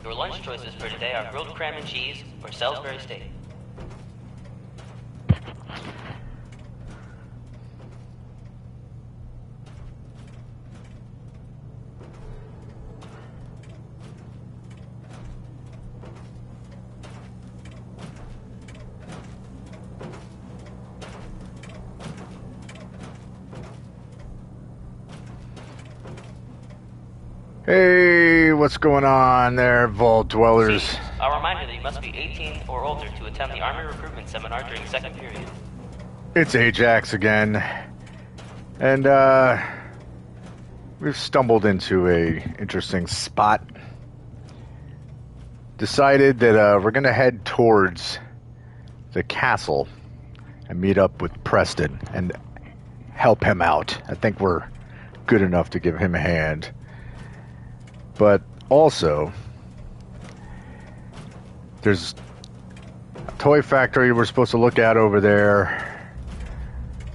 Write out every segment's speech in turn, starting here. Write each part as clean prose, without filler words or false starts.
Your lunch choices for today are grilled cram and cheese or Salisbury steak. Hey, what's going on there, Vault Dwellers? See, a reminder that you must be 18 or older to attend the Army Recruitment Seminar during second period. It's Ajax again. And, we've stumbled into a interesting spot. Decided that, we're gonna head towards the castle and meet up with Preston and help him out. I think we're good enough to give him a hand. But also, there's a toy factory we're supposed to look at over there.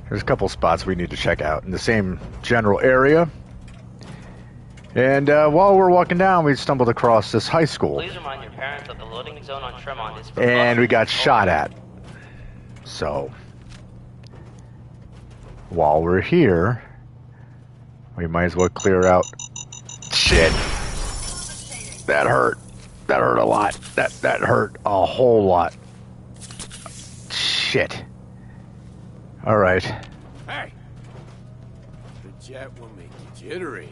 There's a couple spots we need to check out in the same general area. And while we're walking down, we stumbled across this high school. Please remind your parents that the loading zone on Tremont is for And we got buses shot only. at. So, while we're here, we might as well clear out. Shit. That hurt. That hurt a lot. That hurt a whole lot. Shit. Alright. Hey! The jet will make you jittery.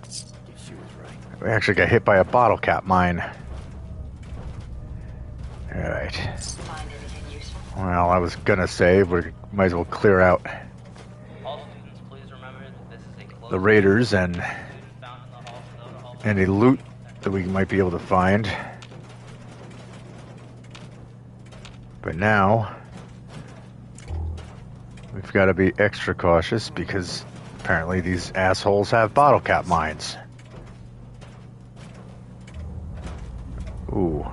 Guess she was right. We actually got hit by a bottle cap mine. Alright. Find anything useful? Well, I was gonna say, we might as well clear out All students, please remember that this is a closed the raiders and student found in the hall below the hall. any loot that we might be able to find. But now, we've got to be extra cautious because apparently these assholes have bottle cap mines. Ooh.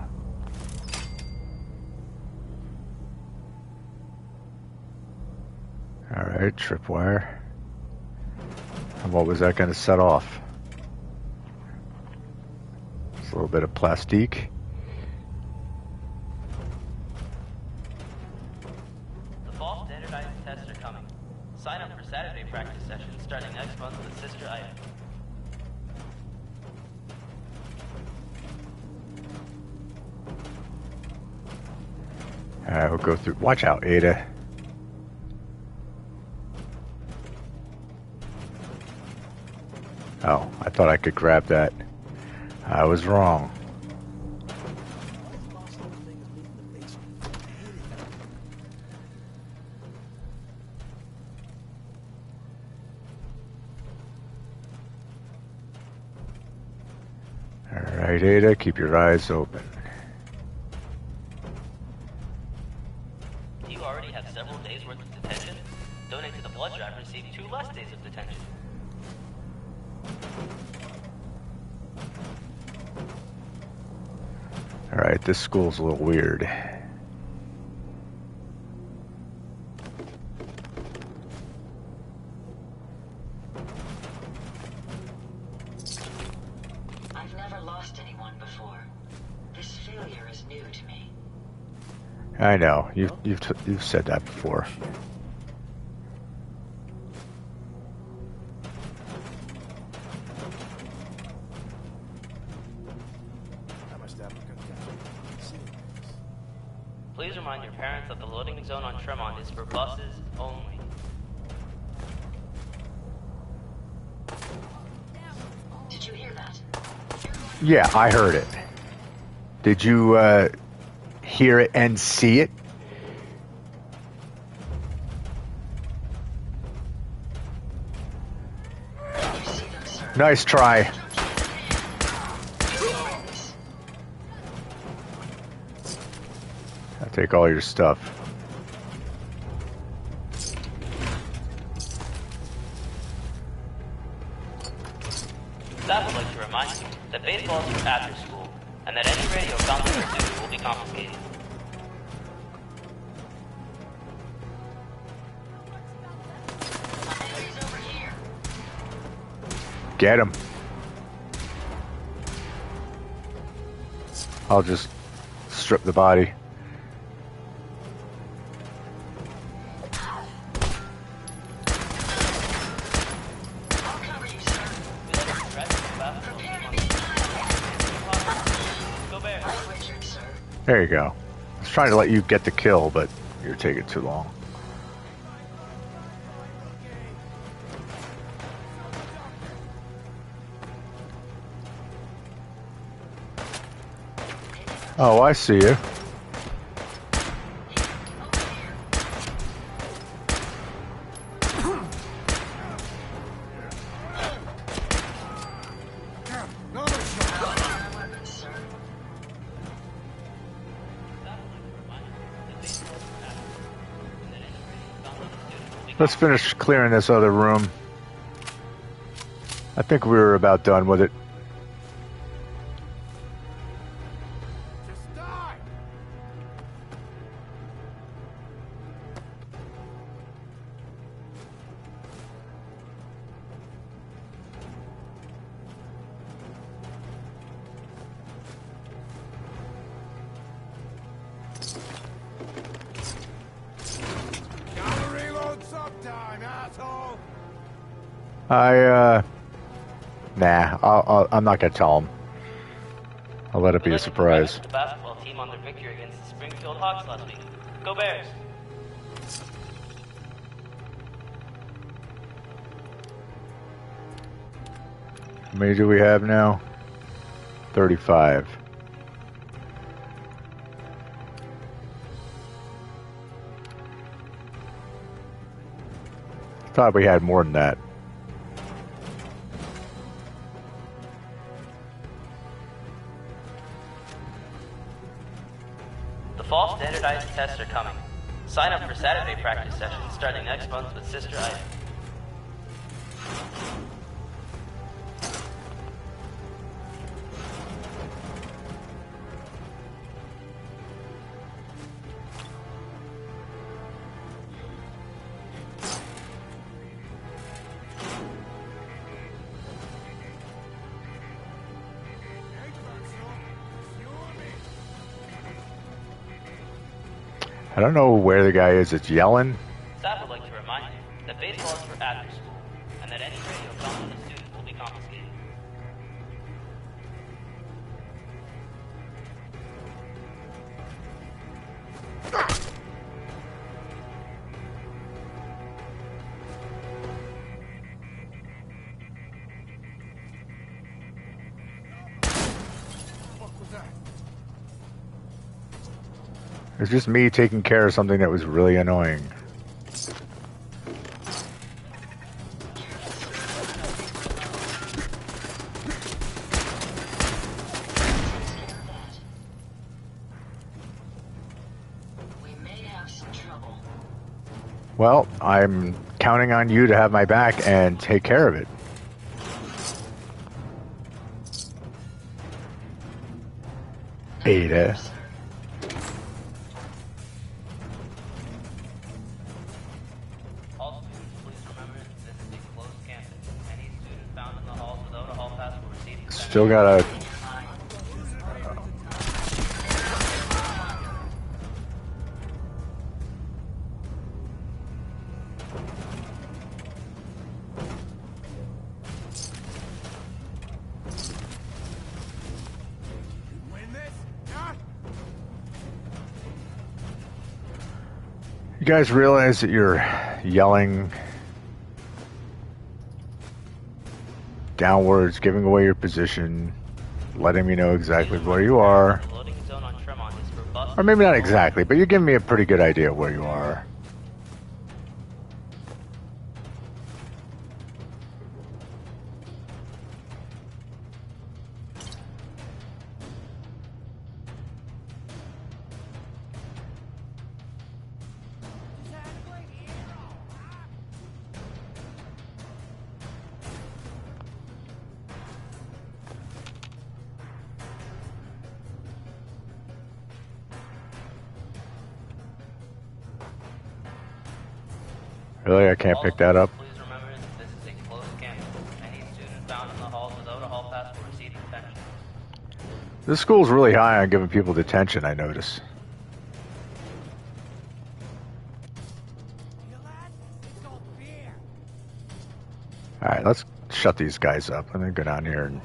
Alright, tripwire. And what was that going to set off? It's a little bit of plastique. The fall standardized tests are coming. Sign up for Saturday practice sessions starting next month with Sister Ida. Alright, we'll go through. Watch out, Ada. Oh, I thought I could grab that. I was wrong. Alright, Ada, keep your eyes open. You already have several days worth of detention. Donate to the blood drive and receive 2 less days of detention. Alright, this school's a little weird. I've never lost anyone before. This failure is new to me. I know, you've said that before. How much that got? Please remind your parents that the loading zone on Tremont is for buses only. Did you hear that? Yeah, I heard it. Did you hear it and see it? You see them, sir? Nice try. I'll take all your stuff. Staff would like to remind you that baseball is for after school, and that any radio found in your duty will be confiscated. Enemies over here. Get him. I'll just strip the body. I'll cover you, sir. Prepare to be Go Bears. fired. Richard, sir. There you go. I was trying to let you get the kill, but you're taking too long. Oh, I see you. Weapons, sir. Let's finish clearing this other room. I think we were about done with it. Just die! Gotta reload sometime, asshole! Nah, I'm not gonna tell him. I'll let it be a surprise. The basketball team on their victory against the Springfield Hawks last week. Go Bears. How many do we have now? 35. Thought we had more than that. The fall standardized tests are coming. Sign up for Saturday practice sessions starting next month with Sister Ajax. I don't know where the guy is that's yelling. Staff would like to remind you that baseball is for after school, and that any radio found on the student will be confiscated. What was that? It's just me taking care of something that was really annoying. We may have some trouble. Well, I'm counting on you to have my back and take care of it. Ada. All students, please remember that this is a closed campus. Any student found in the halls without a hall pass will receive detention. Still gotta... Win this? Huh? You guys realize that you're yelling downwards, giving away your position, letting me know exactly where you are. The loading zone on Tremont is for bus. Or maybe not exactly, but you're giving me a pretty good idea of where you are. Really? I can't pick that up? Please remember that this is a closed campus. Any student found in the halls without a hall pass will receive detention. This school's really high on giving people detention, I notice. Alright, let's shut these guys up. I'm gonna go down here and...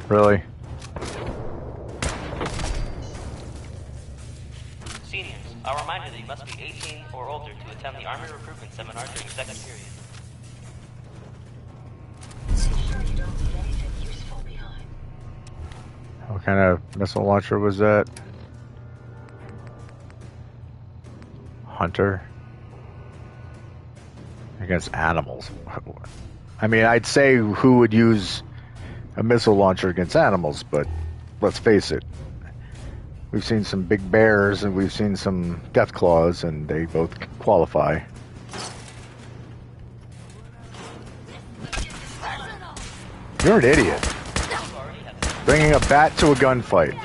Really? Seniors, I'll remind you that you must be 18 or older to attend the Army recruitment seminar during second period. Be sure you don't leave anything useful behind. What kind of missile launcher was that? Hunter? Against animals. I mean, I'd say who would use a missile launcher against animals, but let's face it. We've seen some big bears and we've seen some death claws, and they both qualify. You're an idiot. Bringing a bat to a gunfight.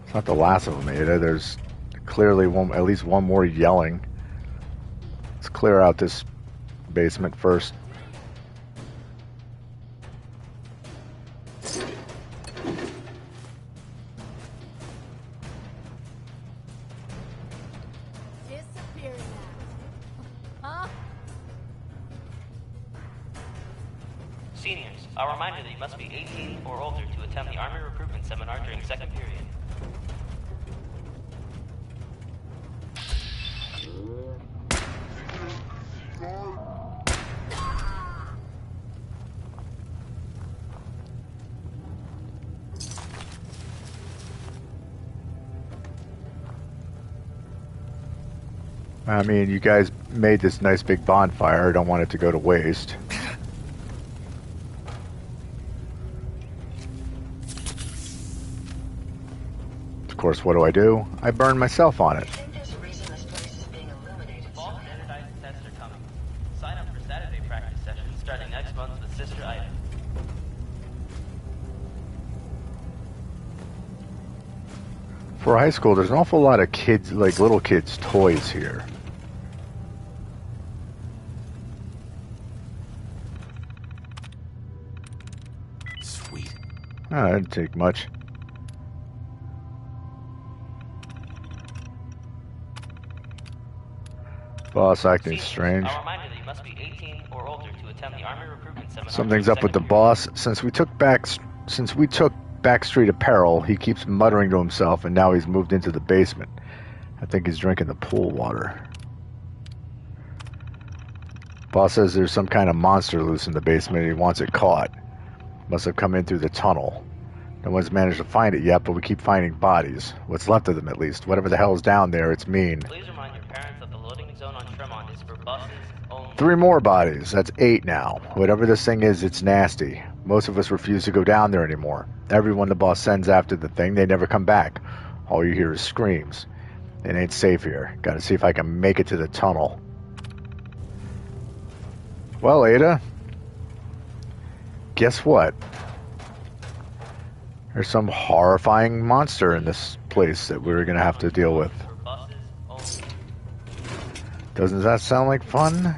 It's not the last of them, Ada. There's clearly at least one more yelling. Let's clear out this basement first. Disappear now. Huh? Seniors, I'll remind you that you must be 18 or older to attend the Army recruitment seminar during second period. I mean, you guys made this nice big bonfire. I don't want it to go to waste. Of course, what do? I burn myself on it. I think there's a reason this place is being illuminated so Fall heavily. standardized tests are coming. Sign up for Saturday practice sessions starting next month with Sister Ida. For high school, there's an awful lot of kids, like little kids' toys here. Sweet. Oh, that didn't take much. Boss acting Seniors, strange. I'll remind you that you must be 18 or older to attend the Army recruitment seminar. Something's during up with the second boss. Since we took Backstreet Apparel, he keeps muttering to himself, and now he's moved into the basement. I think he's drinking the pool water. Boss says there's some kind of monster loose in the basement and he wants it caught. Must have come in through the tunnel. No one's managed to find it yet, but we keep finding bodies. What's left of them, at least. Whatever the hell's down there, it's mean. Please remind your parents that the loading zone on Tremont is for buses only. 3 more bodies. That's 8 now. Whatever this thing is, it's nasty. Most of us refuse to go down there anymore. Everyone the boss sends after the thing, they never come back. All you hear is screams. It ain't safe here. Gotta see if I can make it to the tunnel. Well, Ada, guess what? There's some horrifying monster in this place that we're gonna have to deal with. For buses only. Doesn't that sound like fun?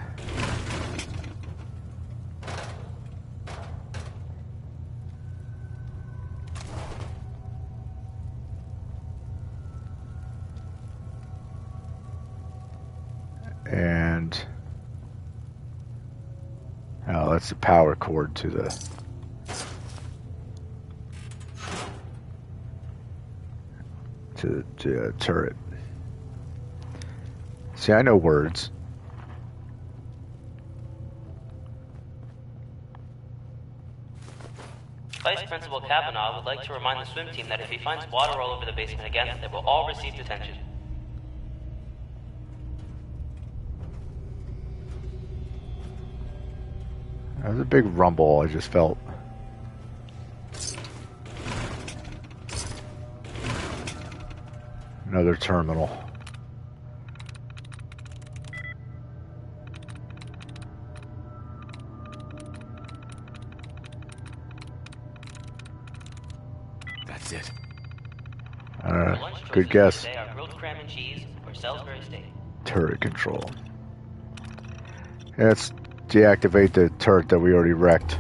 And oh, that's the power cord to the turret. See, I know words. Vice Principal Kavanaugh would like to remind the swim team that if he finds water all over the basement again, they will all receive detention. That was a big rumble I just felt. Another terminal. That's it. Lunch choices Good for guess. today are grilled cram and cheese or Salisbury steak. Turret control. Yeah, let's deactivate the turret that we already wrecked.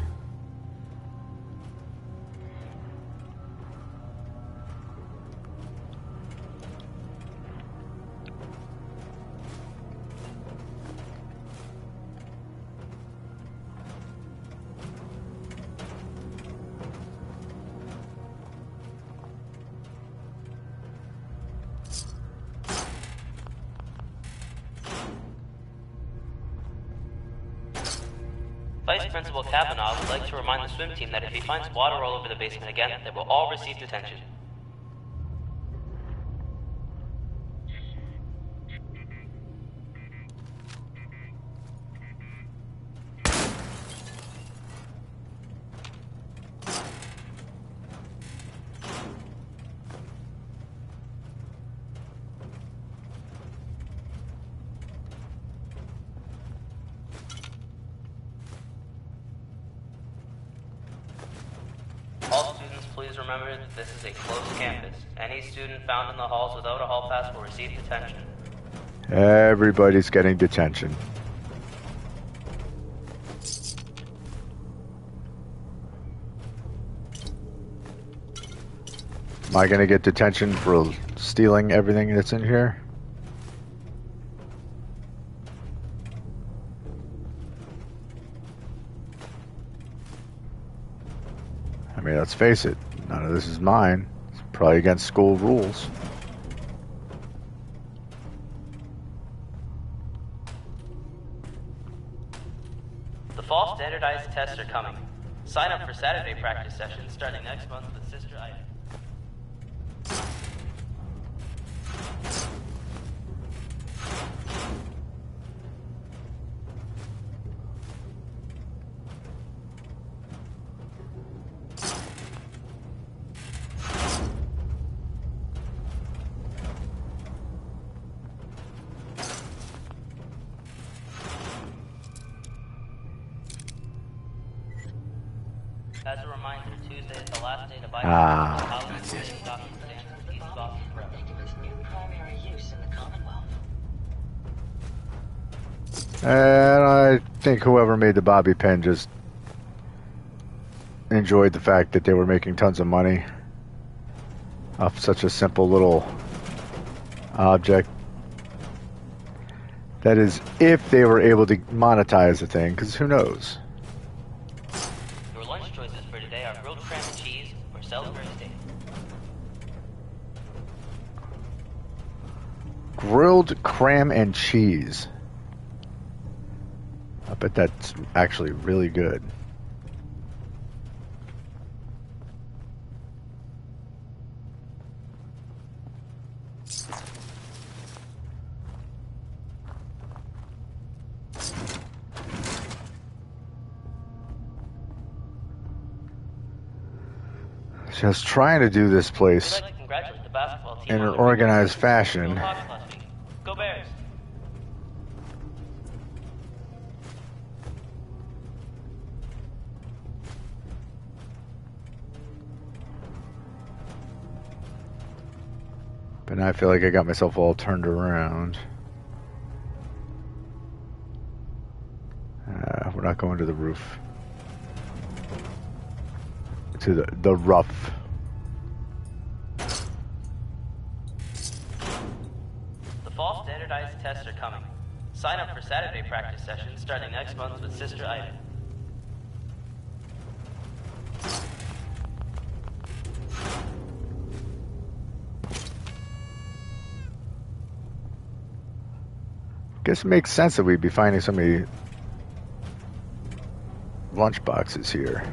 Vice Principal Kavanaugh would like to remind the swim team that if he finds water all over the basement again, they will all receive detention. All students, please remember that this is a closed campus. Any student found in the halls without a hall pass will receive detention. Everybody's getting detention. Am I gonna get detention for stealing everything that's in here? I mean, let's face it, none of this is mine. It's probably against school rules. The fall standardized tests are coming. Sign up for Saturday practice sessions starting next month with Sister Ida. As a reminder, Tuesday is the last day to buy That's it. East Boston Prep. Think of its new primary use in the Commonwealth. And I think whoever made the bobby pin just enjoyed the fact that they were making tons of money off such a simple little object. That is, if they were able to monetize the thing, because who knows? Your lunch choices for today are grilled cram and cheese or Salisbury steak. Grilled cram and cheese. I bet that's actually really good. Just trying to do this place I'd like to congratulate the basketball team in on an their organized victory. fashion. Go Hawks last week. Go Bears! But now I feel like I got myself all turned around. We're not going to the roof. To the rough. The fall standardized tests are coming. Sign up for Saturday practice sessions starting next month with Sister Ida. Guess it makes sense that we'd be finding so many lunch boxes here.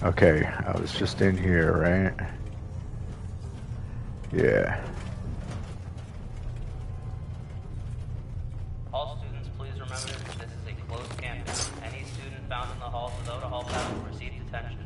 Okay, I was just in here, right? Yeah. All students, please remember that this is a closed campus. Any student found in the halls without a hall pass will receive detention.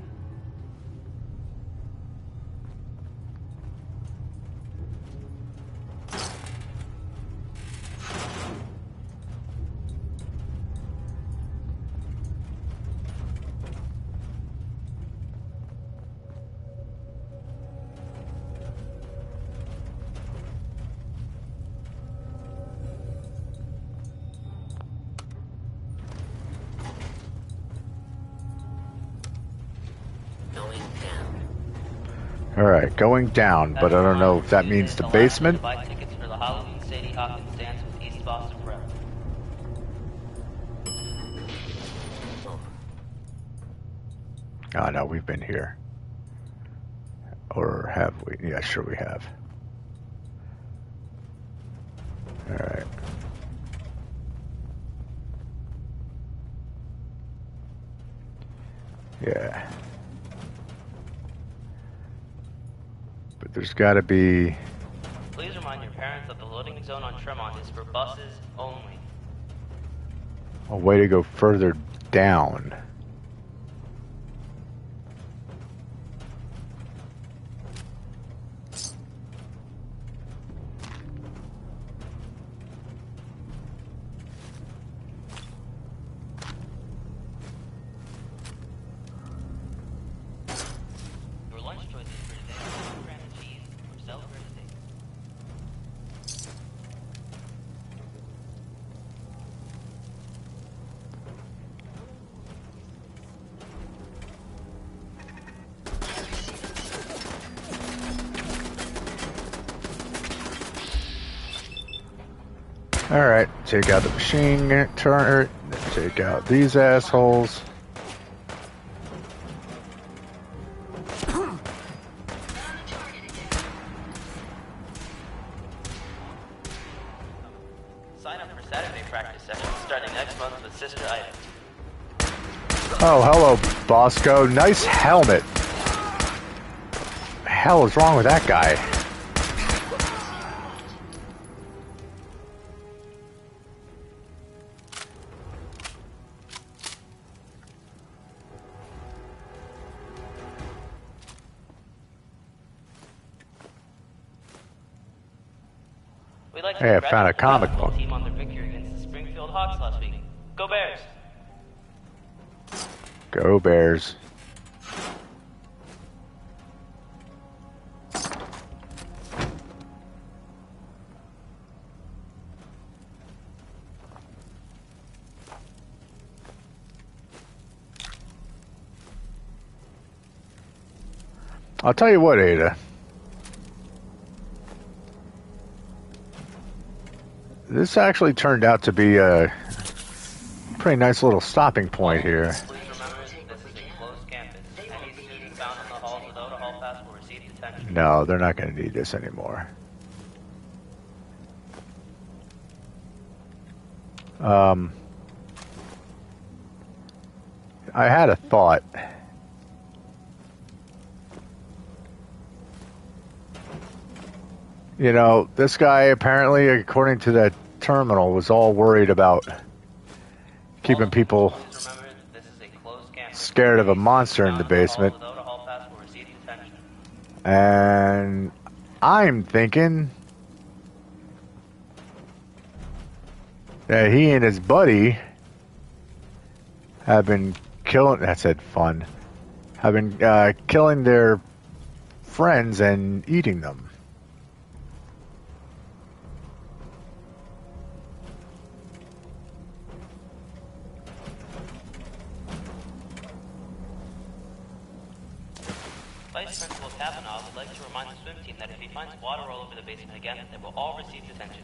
Alright, going down, but I don't know if that means the basement. Buy tickets for the Halloween Sadie Hawkins dance with East Boston Prep. Oh no, we've been here. Or have we? Yeah, sure we have. Alright. Yeah. But there's gotta be... Please remind your parents that the loading zone on Tremont is for buses only. a way to go further down. Your lunch choices for today are bread and cheese or celebrate steak. Alright, take out the machine turner, take out these assholes. Sign up for Saturday practice sessions starting next month with Sister Items. Oh, hello, Bosco. Nice helmet. The hell is wrong with that guy? We'd like Hey, I to found a congratulate the comic basketball book. team on their victory against the Springfield Hawks last week. Go Bears! Go Bears. I'll tell you what, Ada. This actually turned out to be a pretty nice little stopping point here. Please remember, this is a closed campus. Any student found in the halls without a hall pass will receive detention. No, they're not going to need this anymore. I had a thought. You know, this guy apparently, according to that terminal, was all worried about keeping people Please remember, this is a closed campus. scared of a monster in the basement. Without a hall pass will receive detention. And I'm thinking that he and his buddy have been killing, that said fun, have been killing their friends and eating them. Vice Principal Kavanaugh would like to remind the swim team that if he finds water all over the basement again, they will all receive detention.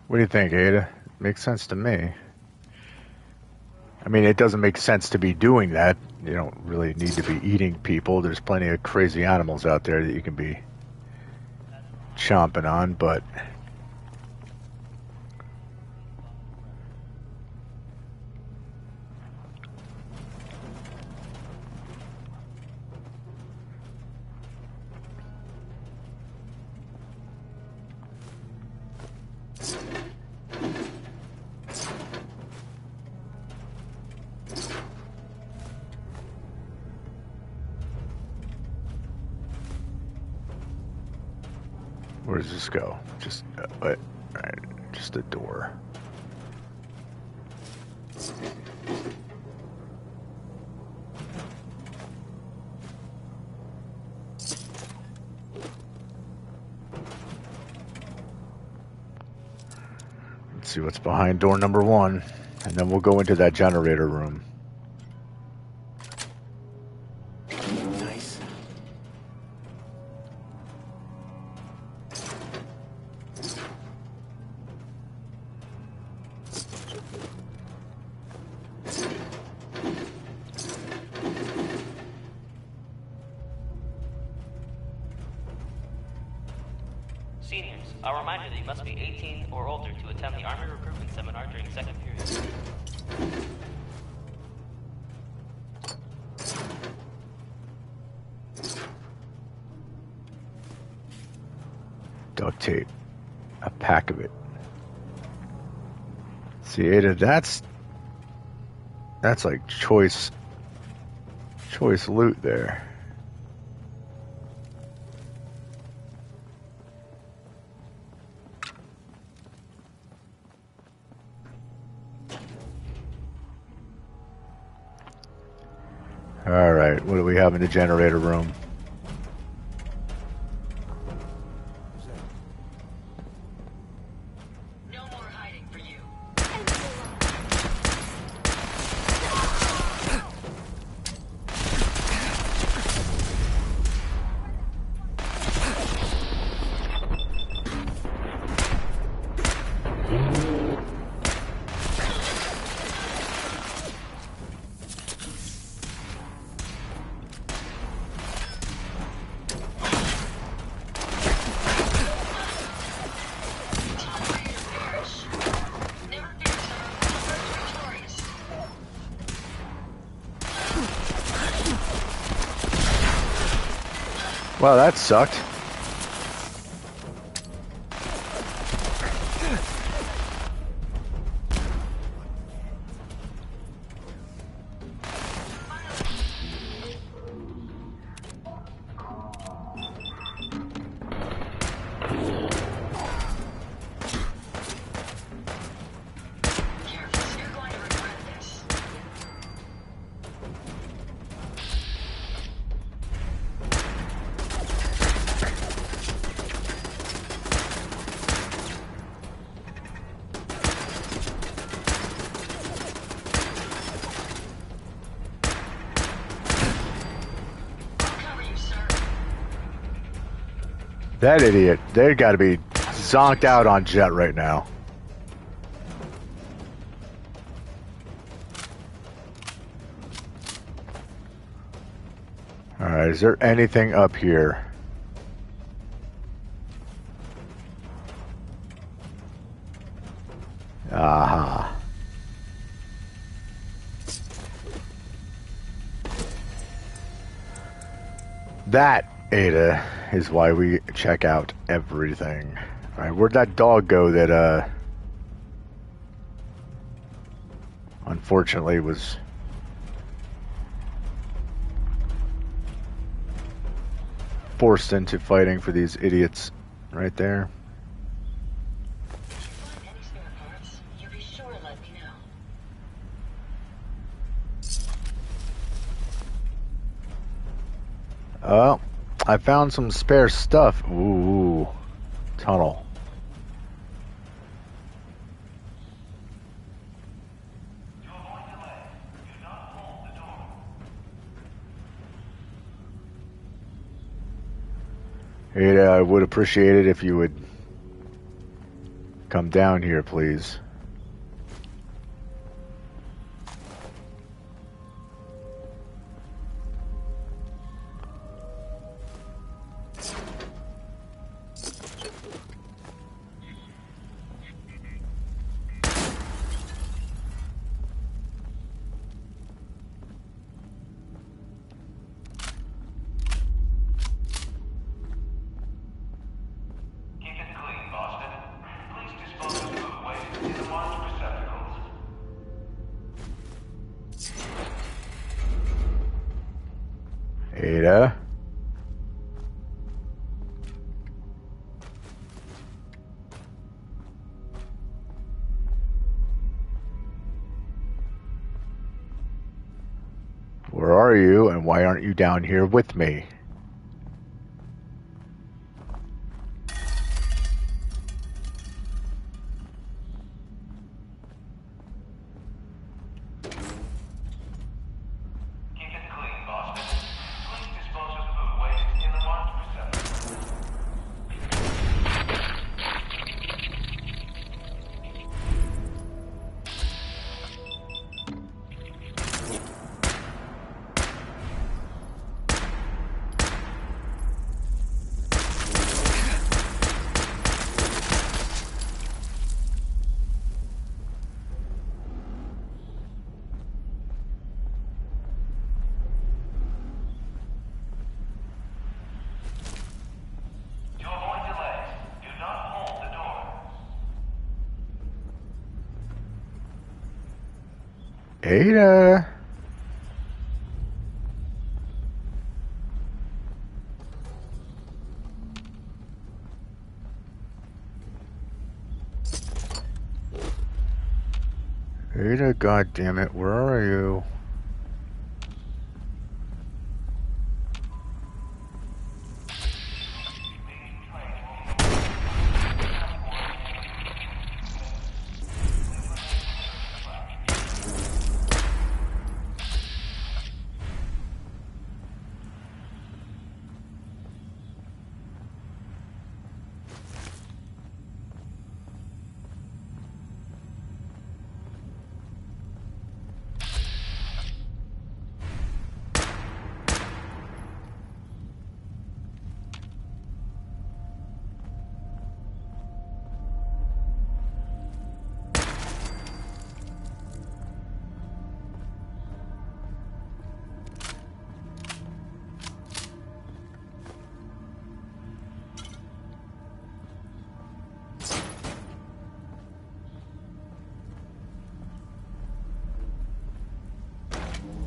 What do you think, Ada? Makes sense to me. I mean, it doesn't make sense to be doing that. You don't really need to be eating people. There's plenty of crazy animals out there that you can be chomping on, but where does this go? Just what? Alright, just a door. Let's see what's behind door number 1, and then we'll go into that generator room. Nice. Seniors, I'll remind you that you must be 18 or older to attend the Army Recruitment Seminar during second period. Duct tape. A pack of it. See, Ada, that's like choice loot there. Alright, what do we have in the generator room? No more hiding for you. Never fear, son. We're victorious. Wow, that sucked. Careful, you're going to regret this. I'll cover you, sir. That idiot, they gotta be zonked out on Jet right now. Alright, is there anything up here? Aha. That, Ada, is why we check out everything. Alright, where'd that dog go that, unfortunately was forced into fighting for these idiots right there? If you find any spare parts, you be sure to let me know. Oh, I found some spare stuff. Ooh, tunnel. Ada, I would appreciate it if you would come down here, please. Keep it clean, Boston. Please dispose of food waste in the marked receptacles. Ada. Where are you, and why aren't you down here with me? Keep it clean, Boston. Please dispose of food waste in the marked receptacle. To avoid delays, do not hold the door. Ada! Ada, goddammit, where are you?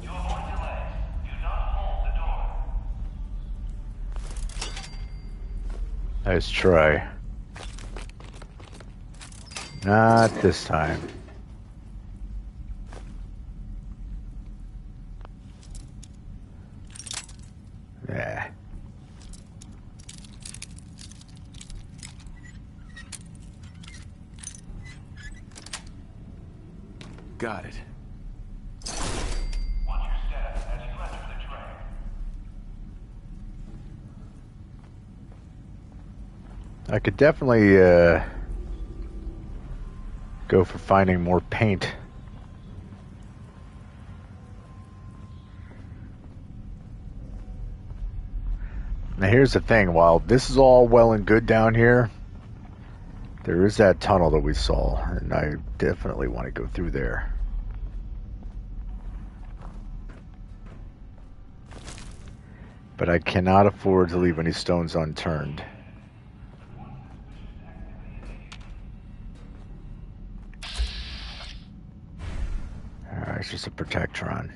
To avoid delays, do not hold the door. Nice try. Not this time. Yeah. Got it. Watch your step as you enter the train. I could definitely go for finding more paint. Now here's the thing, while this is all well and good down here, there is that tunnel that we saw, and I definitely want to go through there. But I cannot afford to leave any stones unturned. Alright, it's just a Protectron.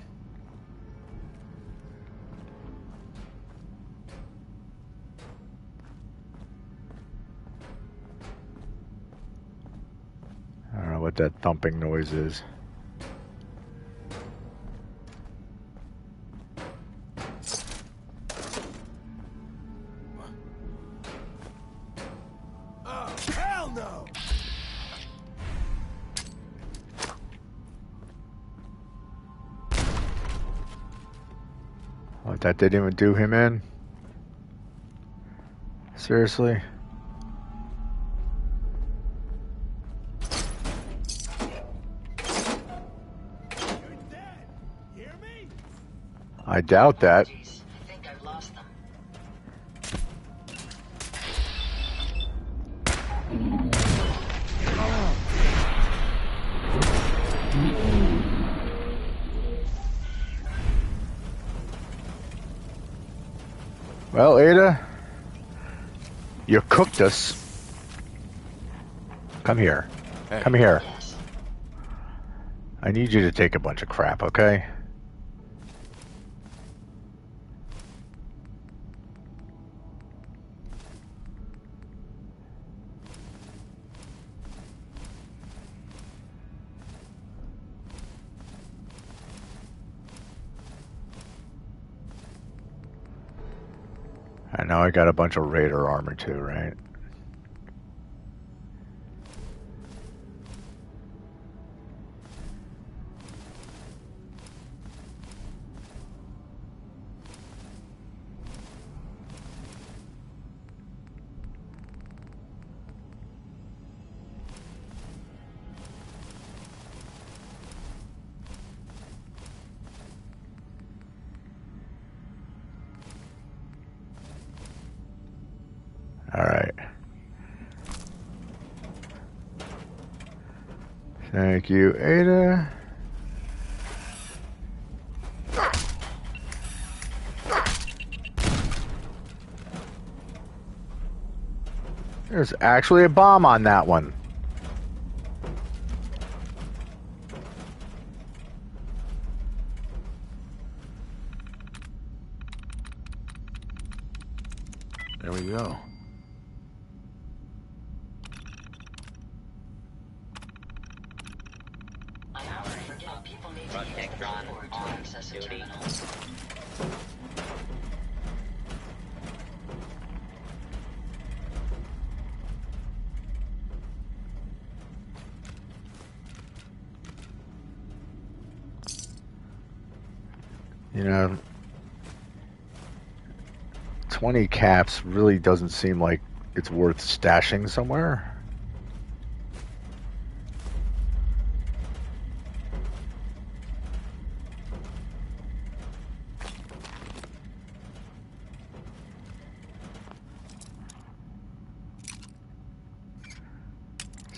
I don't know what that thumping noise is. Oh, hell no! What, that didn't even do him in? Seriously? You're dead! You hear me? I doubt that. Jeez, I think I've lost them. Well, Ada, you cooked us. Come here. Hey. Come here. Yes. I need you to take a bunch of crap, okay? I know I got a bunch of Raider armor too, right? All right. Thank you, Ada. There's actually a bomb on that one. There we go. I often forget people need to use the keyboard to access a terminal. You know, 20 caps really doesn't seem like it's worth stashing somewhere.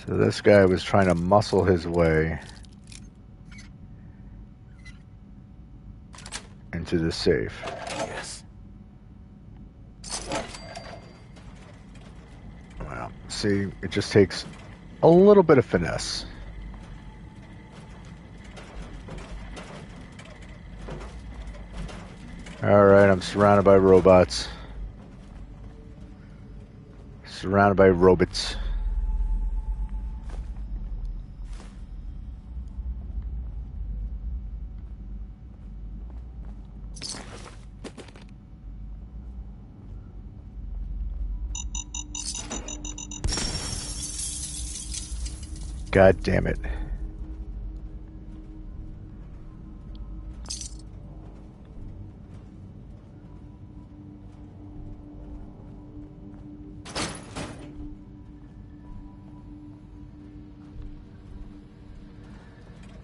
So this guy was trying to muscle his way into the safe. Yes. Well, see, it just takes a little bit of finesse. Alright, I'm surrounded by robots. Surrounded by robots. God damn it.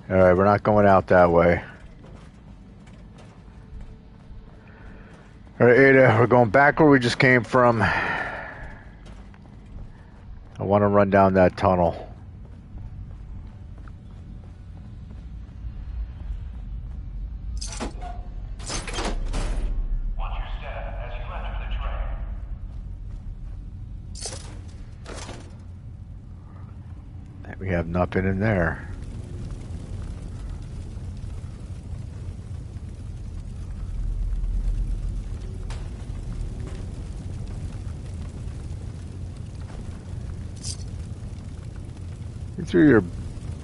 Alright, we're not going out that way. Alright, Ada, we're going back where we just came from. I want to run down that tunnel. Watch your step as you enter the train. We have nothing in there. You threw your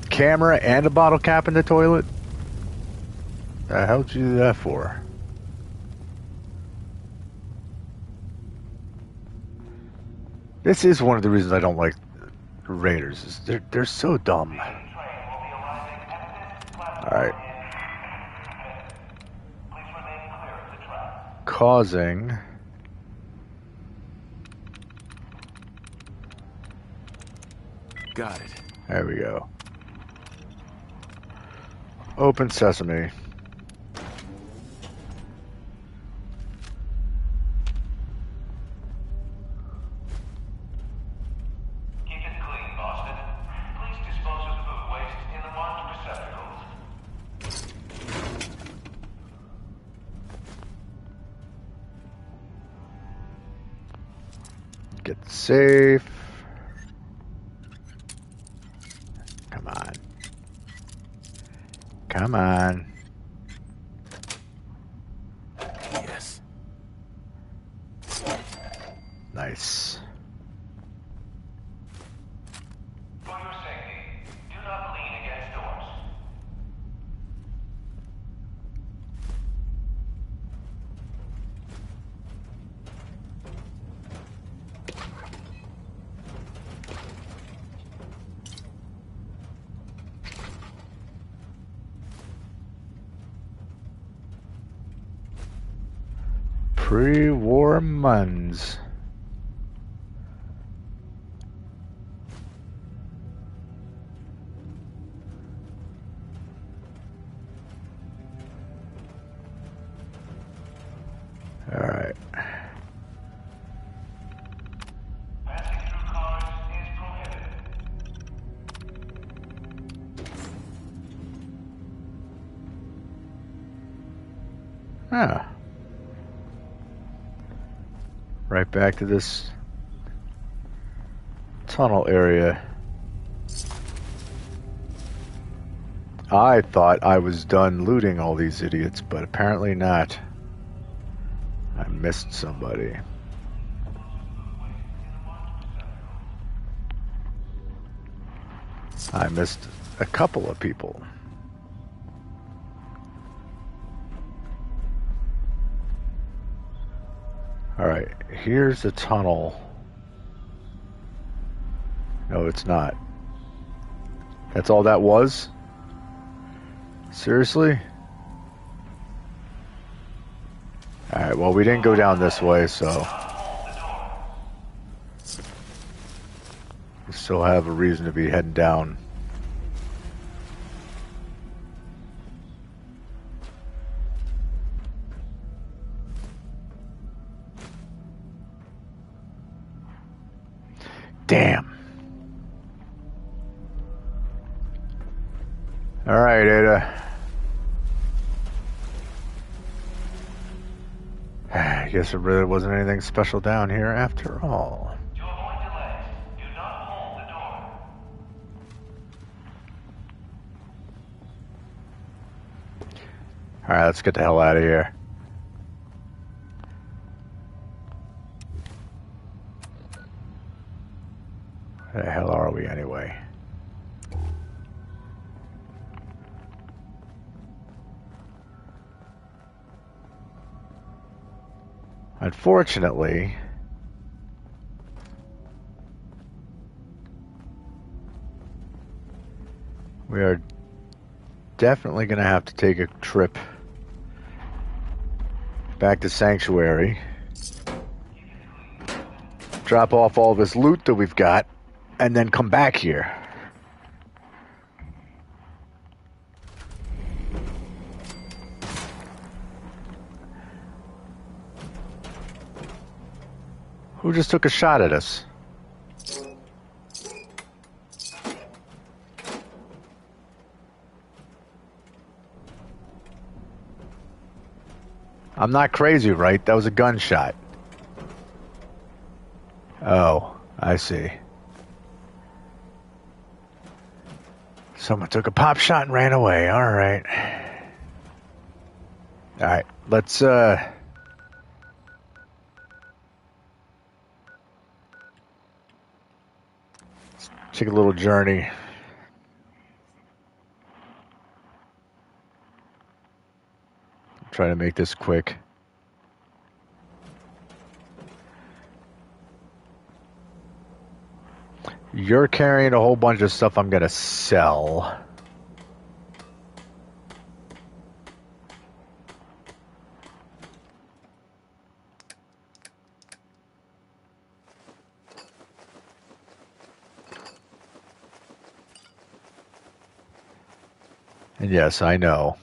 camera and a bottle cap in the toilet? The hell did you do that for? This is one of the reasons I don't like Raiders. Is they're so dumb. Alright. Causing... Got it. There we go. Open sesame. Keep it clean, Boston. Please dispose of food waste in the marked receptacles. Get the safe. Come on. Come on. Yes. Nice. For your safety, do not lean against doors. Pre-war Muns. All right. Passing through cars is prohibited. Ah. Right back to this tunnel area. I thought I was done looting all these idiots, but apparently not. I missed somebody. I missed a couple of people. Alright, here's the tunnel. No, it's not. That's all that was? Seriously? Alright, well, we didn't go down this way, so we still have a reason to be heading down. Damn. Alright, Ada. I guess there really wasn't anything special down here after all. To avoid delays, do not hold the door. Alright, let's get the hell out of here. Where the hell are we anyway? Unfortunately, we are definitely going to have to take a trip back to Sanctuary, drop off all this loot that we've got, and then come back here. Who just took a shot at us? I'm not crazy, right? That was a gunshot. Oh, I see. Someone took a pop shot and ran away. All right. All right, let's take a little journey. Try to make this quick. You're carrying a whole bunch of stuff I'm gonna sell. And yes, I know.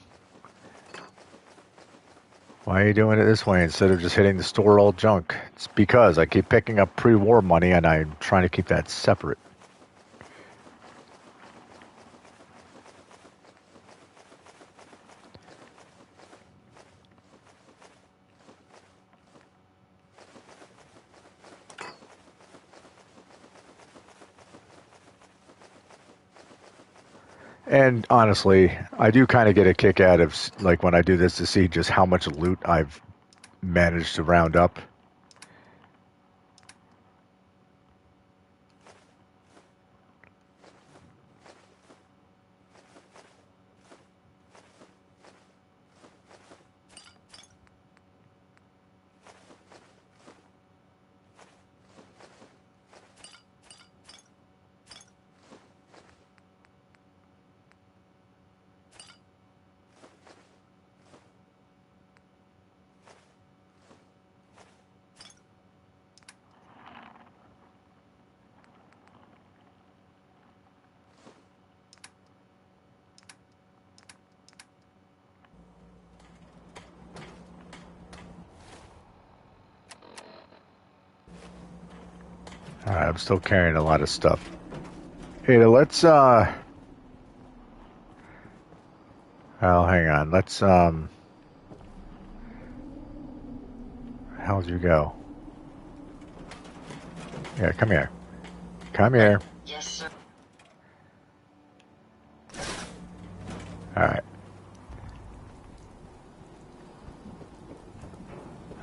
Why are you doing it this way instead of just hitting the store all junk? It's because I keep picking up pre-war money and I'm trying to keep that separate. And honestly, I do kind of get a kick out of, like, when I do this to see just how much loot I've managed to round up. Alright, I'm still carrying a lot of stuff. Hey, let's, oh, hang on. Let's, how'd you go? Yeah, come here. Come here. Yes, sir. Alright.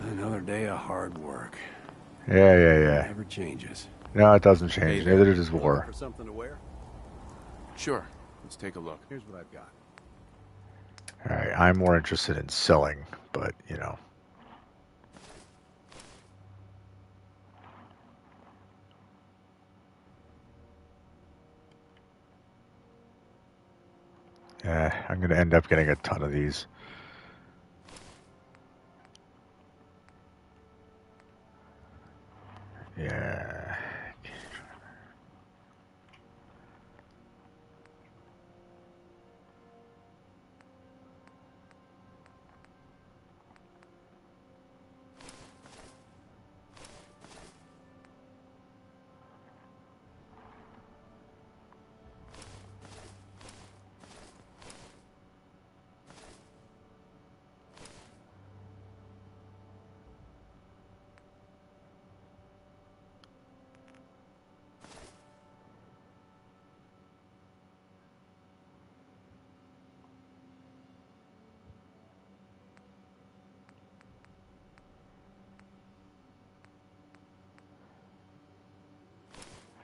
Another day of hard work. Yeah. Never changes. No, it doesn't change. Hey, Neither does war. For something to wear? Sure. Let's take a look. Here's what I've got. Alright, I'm more interested in selling, but, you know. Yeah, I'm going to end up getting a ton of these. Yeah.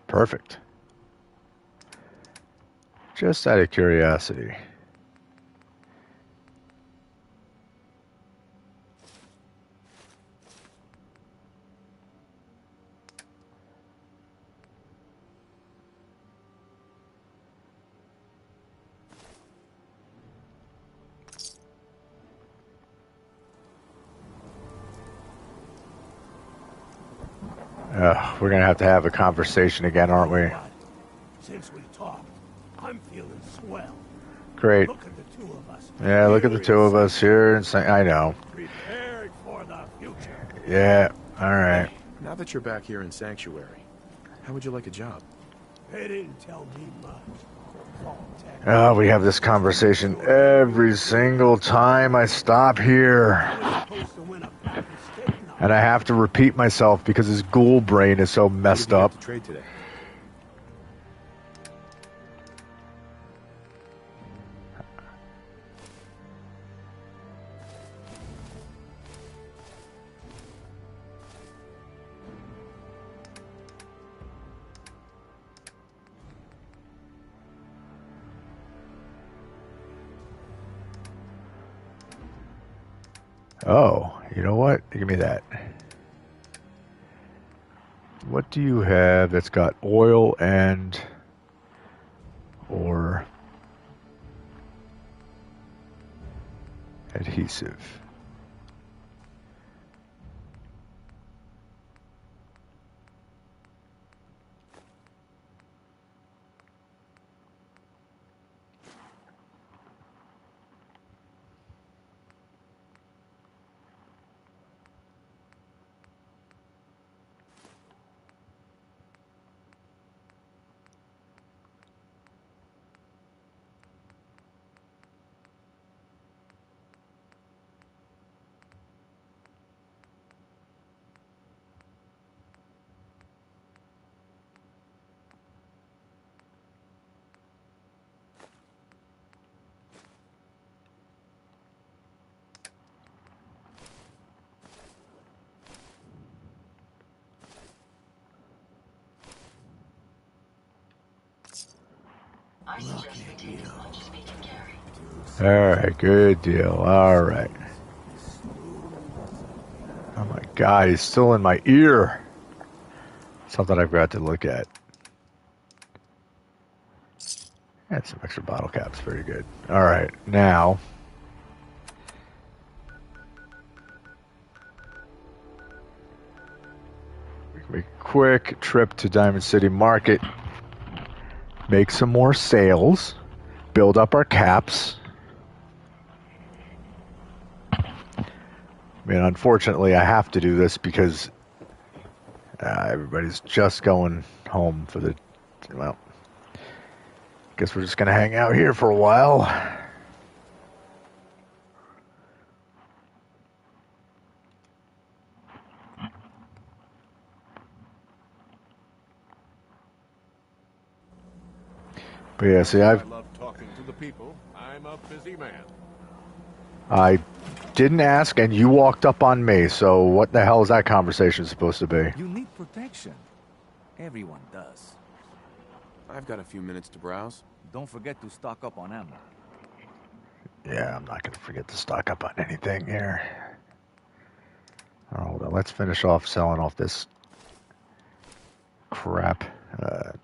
Perfect. Just out of curiosity. We're going to have a conversation again, aren't we? Since we talked, I'm feeling swell. Great. Look at the two of us. Yeah, look at the two of us here and say, I know. Prepared for the future. Yeah, alright. Now that you're back here in Sanctuary, how would you like a job? They didn't tell me much. Oh, we have this conversation every single time I stop here. And I have to repeat myself because his ghoul brain is so messed up. To trade today? Oh, you know what? Give me that. What do you have that's got oil and or adhesive? I suggest we take as much as we can carry. Alright, good deal. Alright. Oh my god, he's still in my ear. Something I've got to look at. That's some extra bottle caps. Very good. Alright, now. We can make a quick trip to Diamond City Market. Make some more sales. Build up our caps. I mean, unfortunately, I have to do this because Everybody's just going home for the... Well, guess we're just going to hang out here for a while. But yeah, see, I love talking to the people. I'm a busy man. I didn't ask, and you walked up on me, so what the hell is that conversation supposed to be? You need protection. Everyone does. I've got a few minutes to browse. Don't forget to stock up on ammo. Yeah, I'm not going to forget to stock up on anything here. Hold on, let's finish off selling off this crap.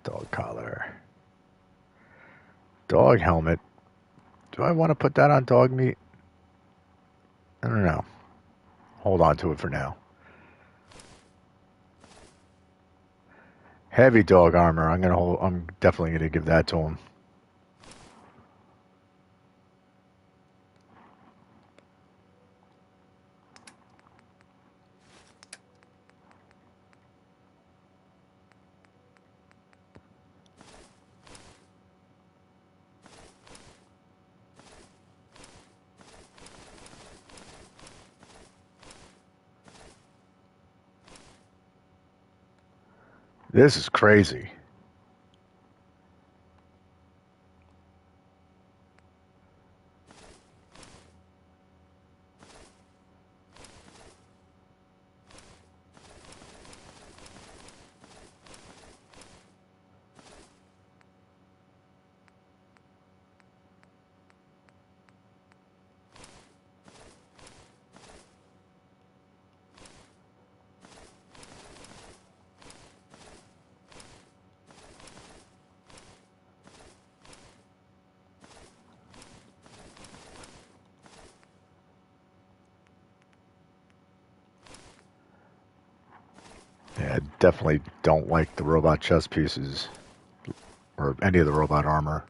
Dog collar. Dog helmet. Do I want to put that on dog meat? I don't know. Hold on to it for now. Heavy dog armor. I'm definitely gonna give that to him. This is crazy. Yeah, I definitely don't like the robot chest pieces or any of the robot armor.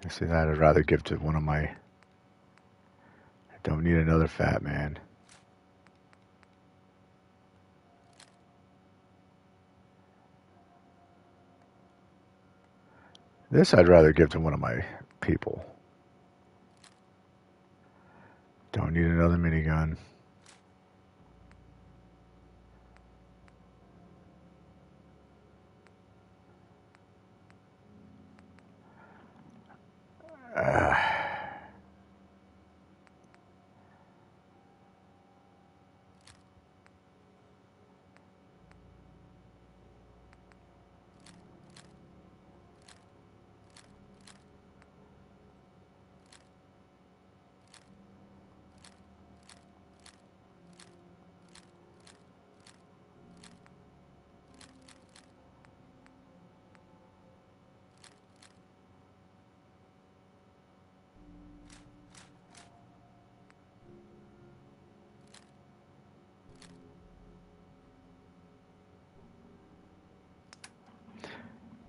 I see that I'd rather give to one of my... I don't need another fat man. This I'd rather give to one of my people. Don't need another minigun.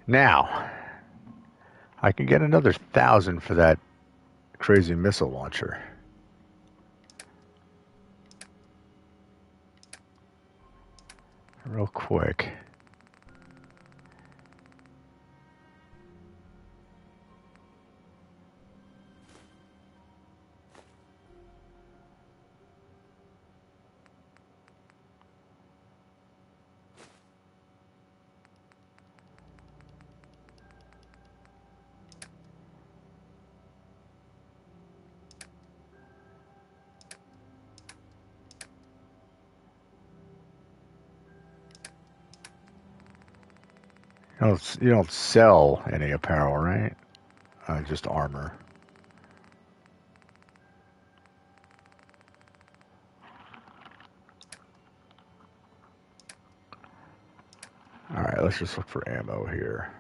Now, I can get another 1,000 for that crazy missile launcher. Real quick. You don't sell any apparel, right? just armor. Alright, let's just look for ammo here.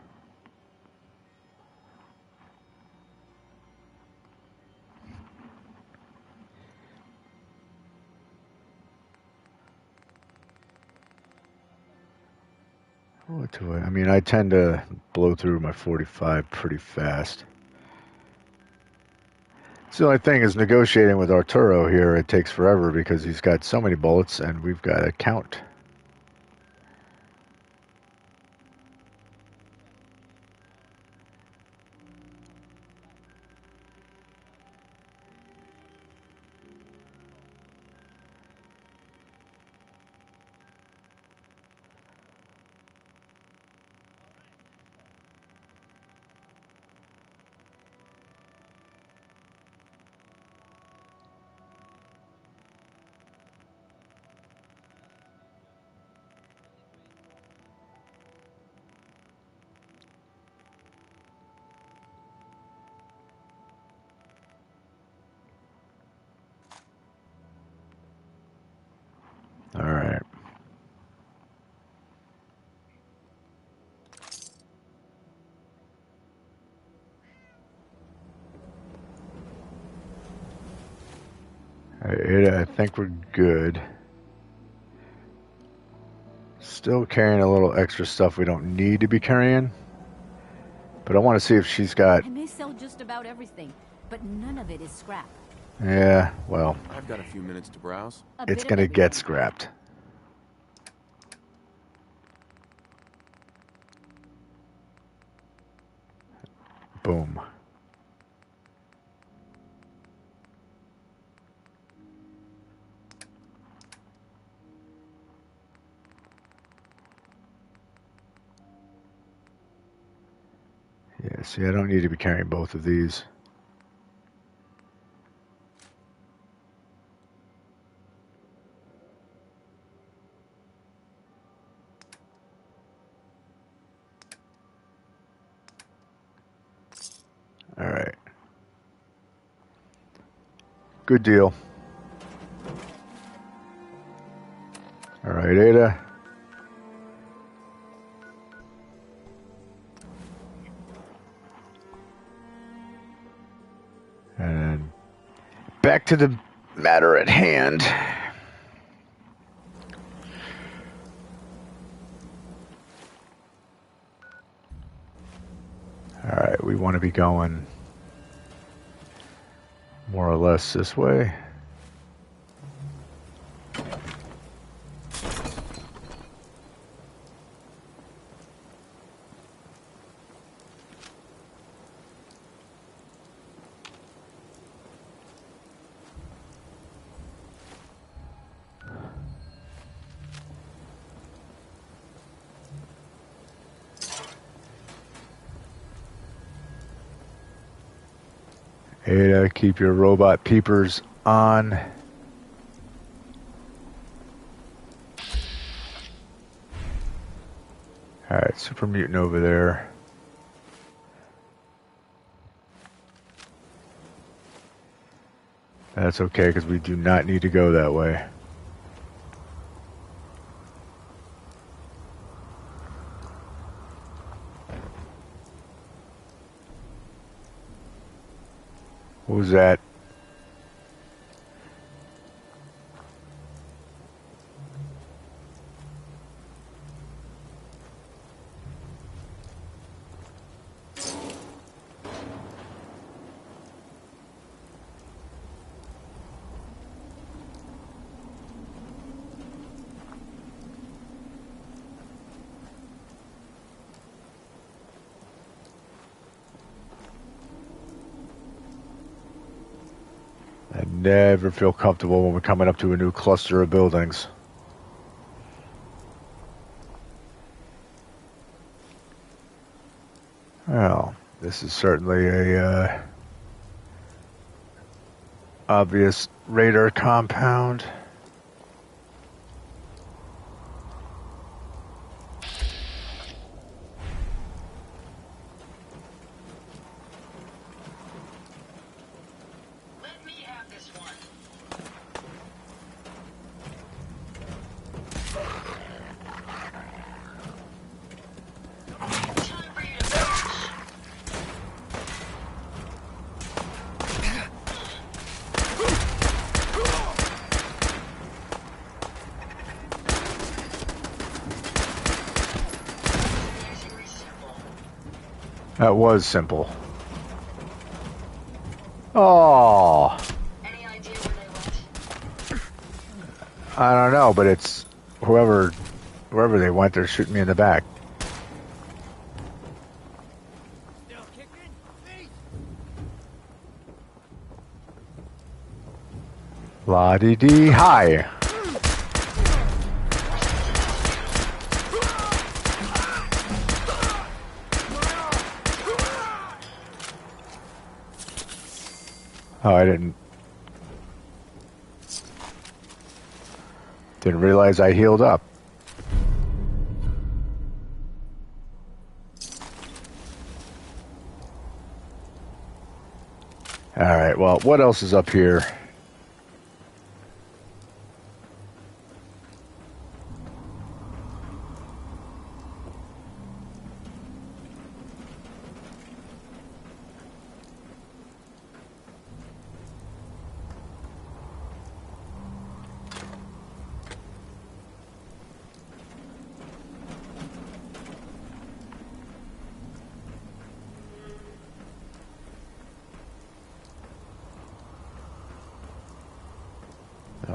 What do I mean, I tend to blow through my 45 pretty fast. So the only thing is negotiating with Arturo here, it takes forever because he's got so many bullets and we've got to count. All right. I think we're good. Still carrying a little extra stuff we don't need to be carrying. But I want to see if she's got... I may sell just about everything, but none of it is scrap. Yeah, well... I've got a few minutes to browse. It's gonna get scrapped. Boom. Yeah, see, I don't need to be carrying both of these. All right. Good deal. All right, Ada. And back to the matter at hand. All right, we want to be going more or less this way. Ada, keep your robot peepers on. Alright, super mutant over there. That's okay, because we do not need to go that way. What was that? I never feel comfortable when we're coming up to a new cluster of buildings. Well, this is certainly a obvious radar compound. That was simple. Oh, Any idea where they went? I don't know, but it's wherever they went, they're shooting me in the back. Still kicking? Feet! La-dee-dee, hi. Oh, I didn't realize I healed up. Alright, well, what else is up here?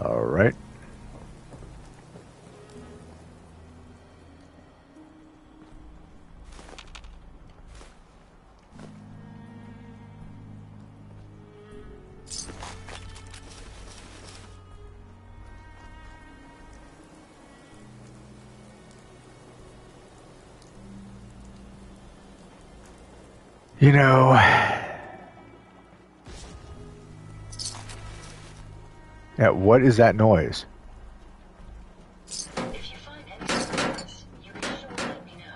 All right. You know, yeah, what is that noise? If you find any evidence, you be sure to let me know.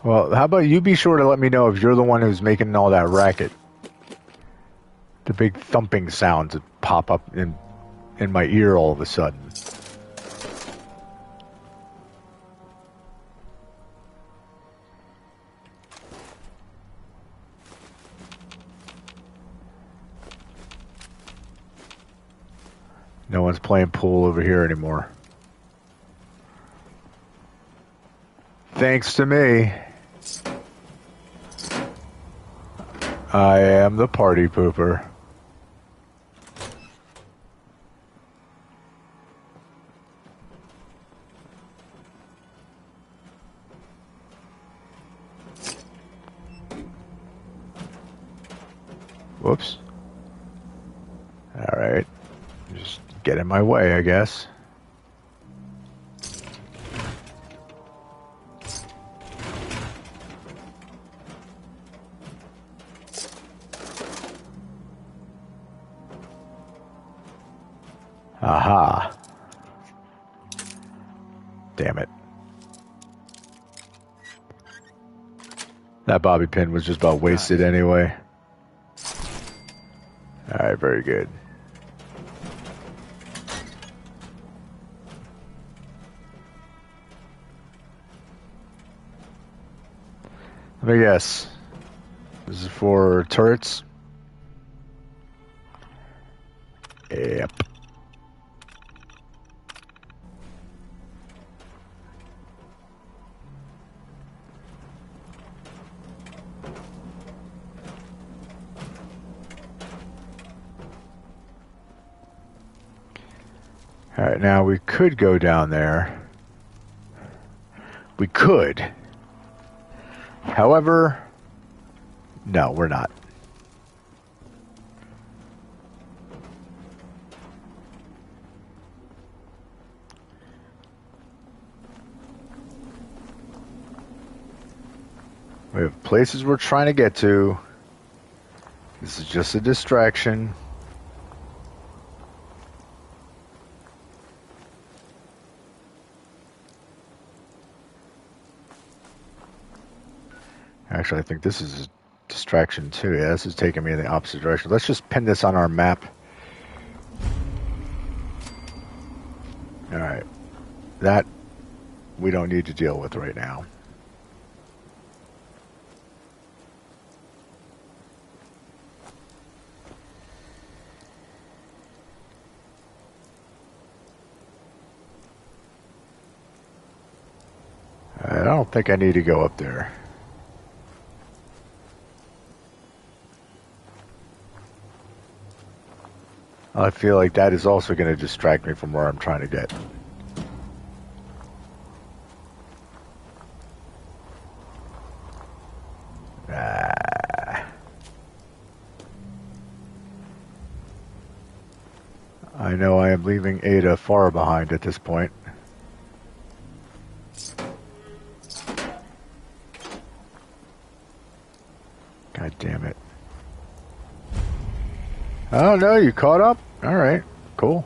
Well, how about you be sure to let me know if you're the one who's making all that racket. The big thumping sounds that pop up in my ear all of a sudden. No one's playing pool over here anymore. Thanks to me. I am the party pooper. Whoops. All right. Just get in my way, I guess. Aha. Damn it. That bobby pin was just about wasted anyway. Alright, very good. Let me guess. This is for turrets? Yep. Alright, now we could go down there. We could. However, no, we're not. We have places we're trying to get to. This is just a distraction. Actually, I think this is a distraction too. Yeah, this is taking me in the opposite direction. Let's just pin this on our map. Alright. That we don't need to deal with right now. I don't think I need to go up there. I feel like that is also going to distract me from where I'm trying to get. I know I am leaving Ada far behind at this point. God damn it. Oh no, you caught up? Alright, cool.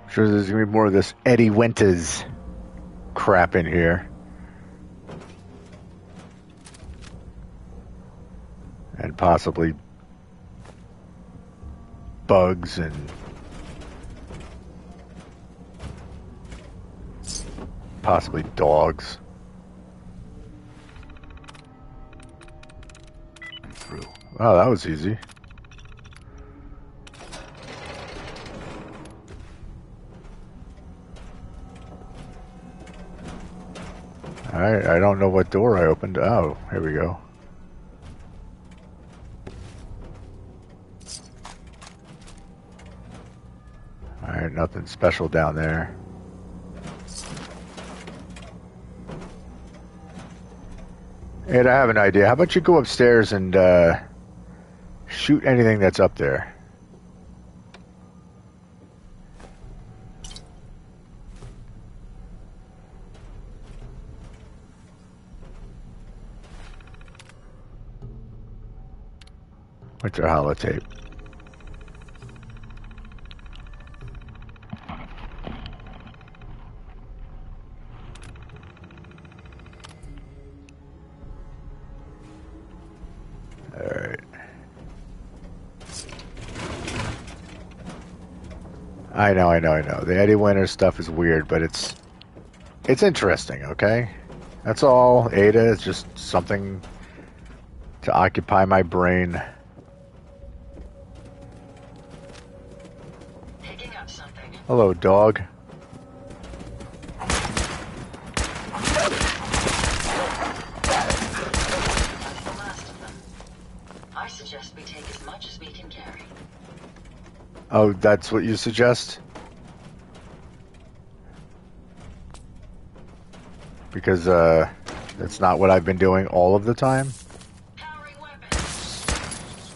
Sure, there's gonna be more of this Eddie Winters crap in here. And possibly bugs and possibly dogs. I'm through. Oh, that was easy. I don't know what door I opened. Oh, here we go. Alright, nothing special down there. Ed, I have an idea. How about you go upstairs and shoot anything that's up there? What's your holotape? Alright. I know. The Eddie Winter stuff is weird, but it's interesting, okay? That's all. Ada is just something to occupy my brain. Picking up something. Hello, dog. That's the last of them. I suggest we take as much as we can carry. Oh, that's what you suggest? Because, that's not what I've been doing all of the time. Powering weapons.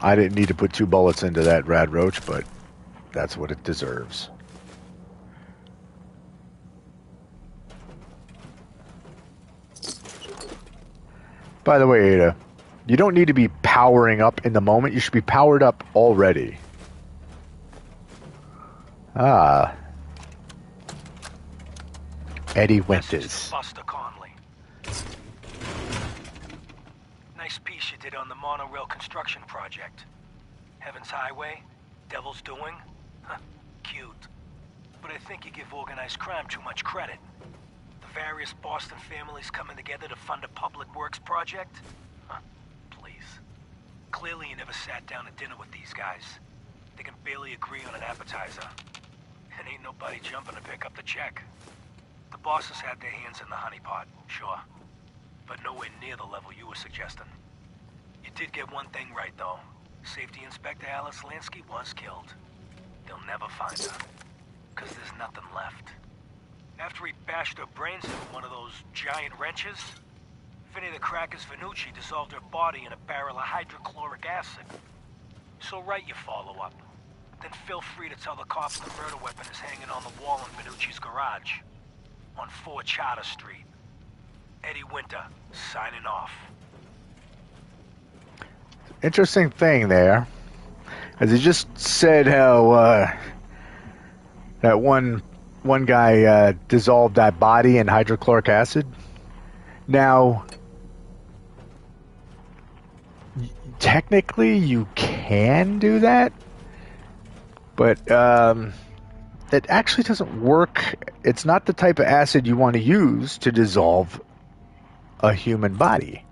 I didn't need to put 2 bullets into that rad roach, but that's what it deserves. By the way, Ada, you don't need to be powering up in the moment. You should be powered up already. Ah. Eddie Winters. Buster Conley. Nice piece you did on the monorail construction project. Heaven's Highway, Devil's Doing. Huh, cute. But I think you give organized crime too much credit. The various Boston families coming together to fund a public works project? Huh, please. Clearly you never sat down at dinner with these guys. They can barely agree on an appetizer. And ain't nobody jumping to pick up the check. The bosses had their hands in the honeypot, sure. But nowhere near the level you were suggesting. You did get one thing right, though. Safety Inspector Alice Lansky was killed. They'll never find her. Because there's nothing left. After he bashed her brains in with one of those giant wrenches, Vinny the Crackers Vanucci dissolved her body in a barrel of hydrochloric acid. So write your follow-up. Then feel free to tell the cops the murder weapon is hanging on the wall in Vanucci's garage. On 4 Charter Street. Eddie Winter, signing off. Interesting thing there. As he just said how, that one one guy dissolved that body in hydrochloric acid. Now, technically, you can do that, but it actually doesn't work. It's not the type of acid you want to use to dissolve a human body.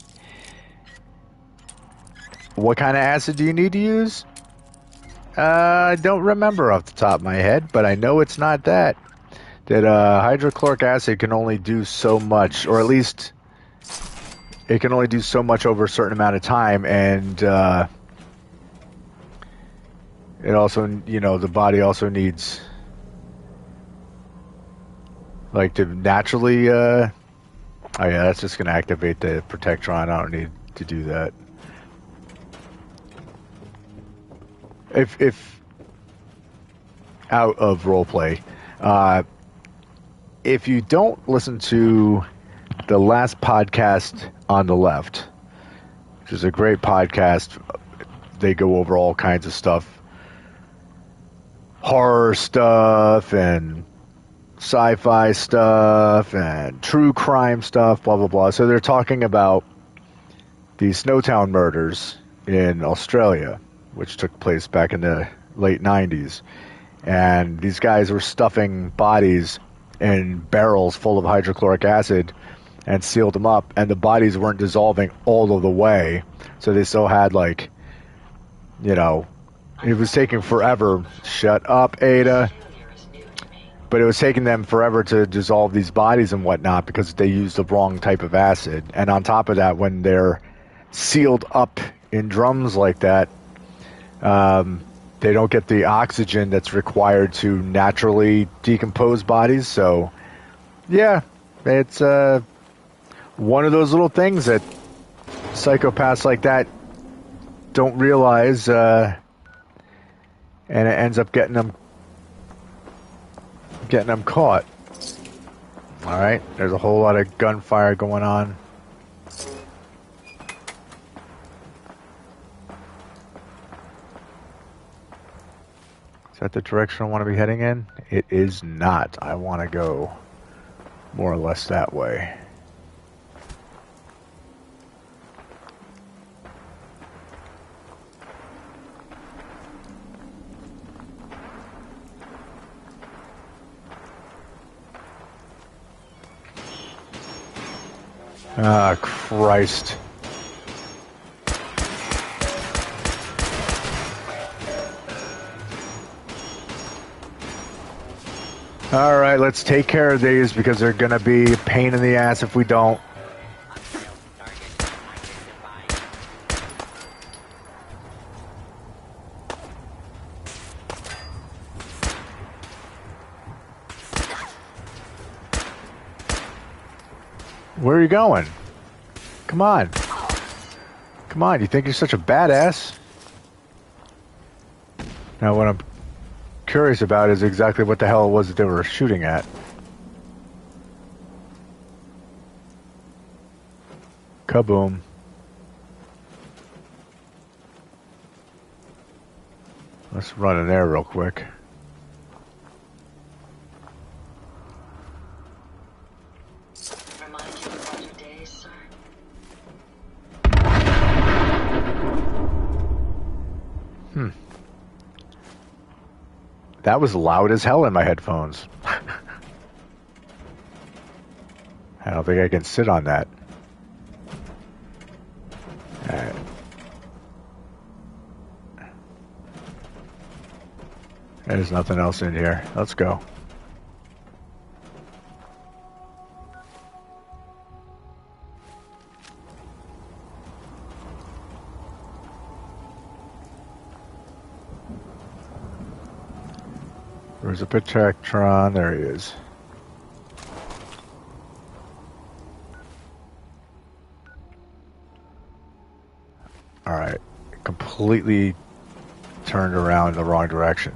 What kind of acid do you need to use? I don't remember off the top of my head, but I know it's not that. That hydrochloric acid can only do so much, or at least it can only do so much over a certain amount of time, and it also, you know, the body also needs, like, to naturally, oh yeah, that's just going to activate the Protectron. I don't need to do that. If out of roleplay, if you don't listen to the last podcast on the left, which is a great podcast, they go over all kinds of stuff, horror stuff and sci-fi stuff and true crime stuff, blah blah blah. So they're talking about the Snowtown murders in Australia, which took place back in the late 90s. And these guys were stuffing bodies in barrels full of hydrochloric acid and sealed them up, and the bodies weren't dissolving all of the way. So they still had, like, you know, it was taking forever. Shut up, Ada. But it was taking them forever to dissolve these bodies and whatnot because they used the wrong type of acid. And on top of that, when they're sealed up in drums like that, they don't get the oxygen that's required to naturally decompose bodies. So, yeah, it's one of those little things that psychopaths like that don't realize, and it ends up getting them caught. All right, there's a whole lot of gunfire going on. Is that the direction I want to be heading in? It is not. I want to go more or less that way. Ah, Christ. All right, let's take care of these because they're going to be a pain in the ass if we don't. Where are you going? Come on. Come on, you think you're such a badass? Now what I'm curious about is exactly what the hell it was that they were shooting at. Kaboom. Let's run in there real quick. That was loud as hell in my headphones. I don't think I can sit on that. Alright. There's nothing else in here. Let's go. Where's the Protectron? There he is. Alright. Completely turned around in the wrong direction.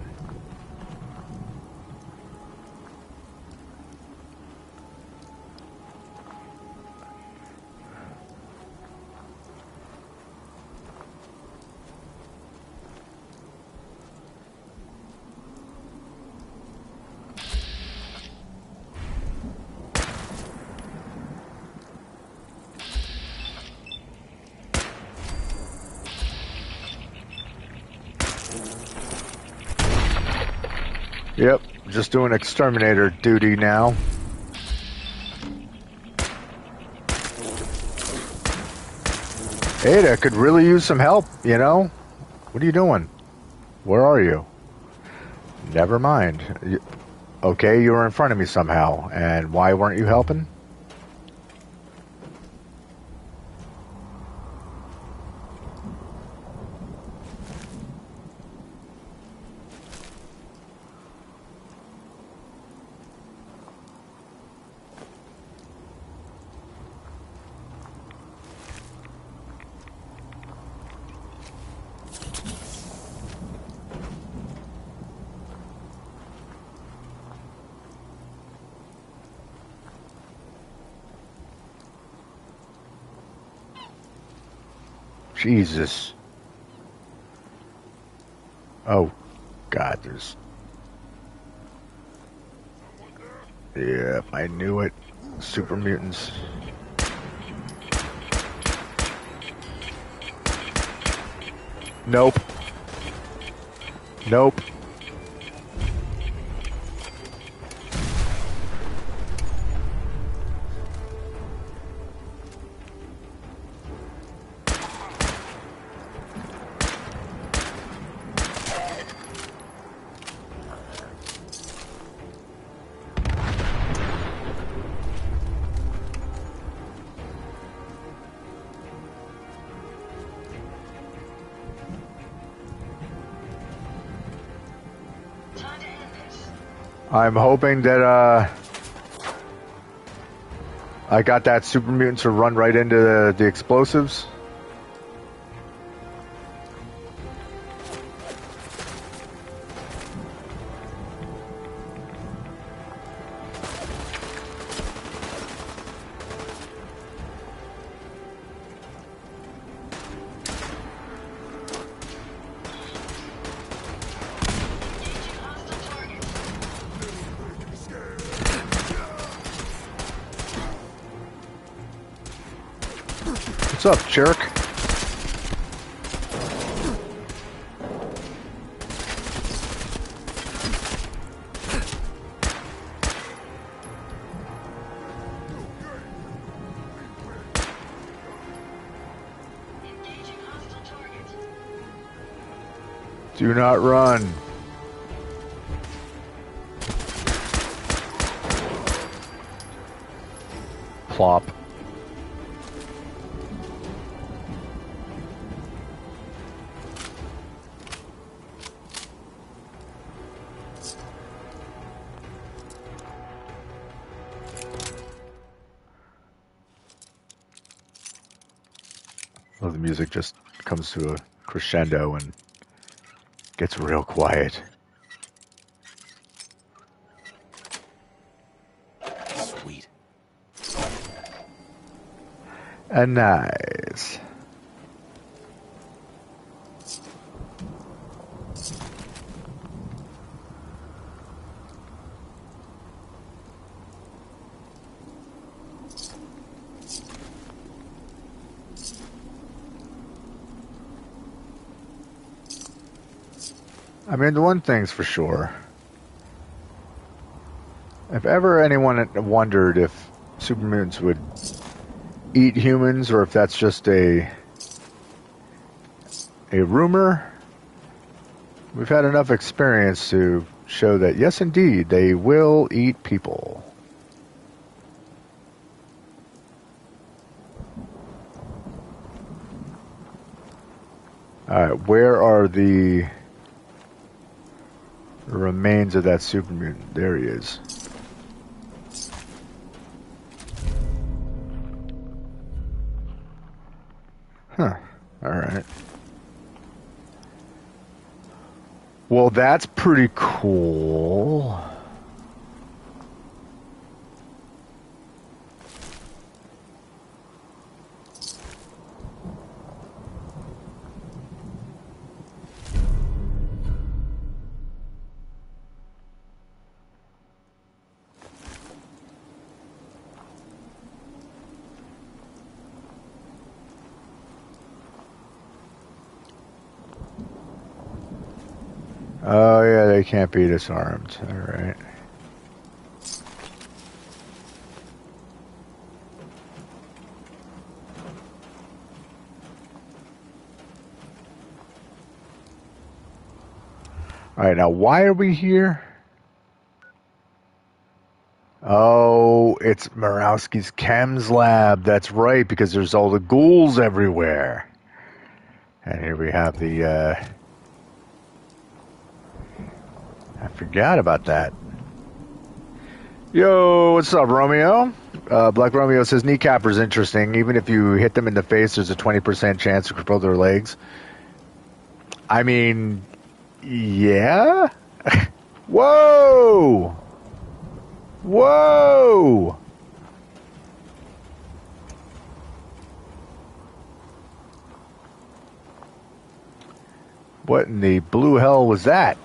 Yep, just doing exterminator duty now. Ada could really use some help, you know? What are you doing? Where are you? Never mind. Okay, you were in front of me somehow. And why weren't you helping? Jesus. Oh, God, there's... Yeah, I knew it. Super mutants. Nope. Nope. I'm hoping that I got that super mutant to run right into the explosives. What's up, jerk? Do not run. Plop. Well, the music just comes to a crescendo and gets real quiet. Sweet. And nice. I mean, the one thing's for sure. If ever anyone wondered if super mutants would eat humans or if that's just a rumor, we've had enough experience to show that, yes, indeed, they will eat people. Alright, where are the remains of that super mutant? There he is. Huh. Alright. Well, that's pretty cool. Oh, yeah, they can't be disarmed. All right. All right, now why are we here? Oh, it's Murawski's chems lab. That's right, because there's all the ghouls everywhere. And here we have the, I forgot about that. Yo, what's up, Romeo? Black Romeo says, kneecapper's interesting. Even if you hit them in the face, there's a 20% chance to cripple their legs. I mean, yeah? Whoa! Whoa! What in the blue hell was that?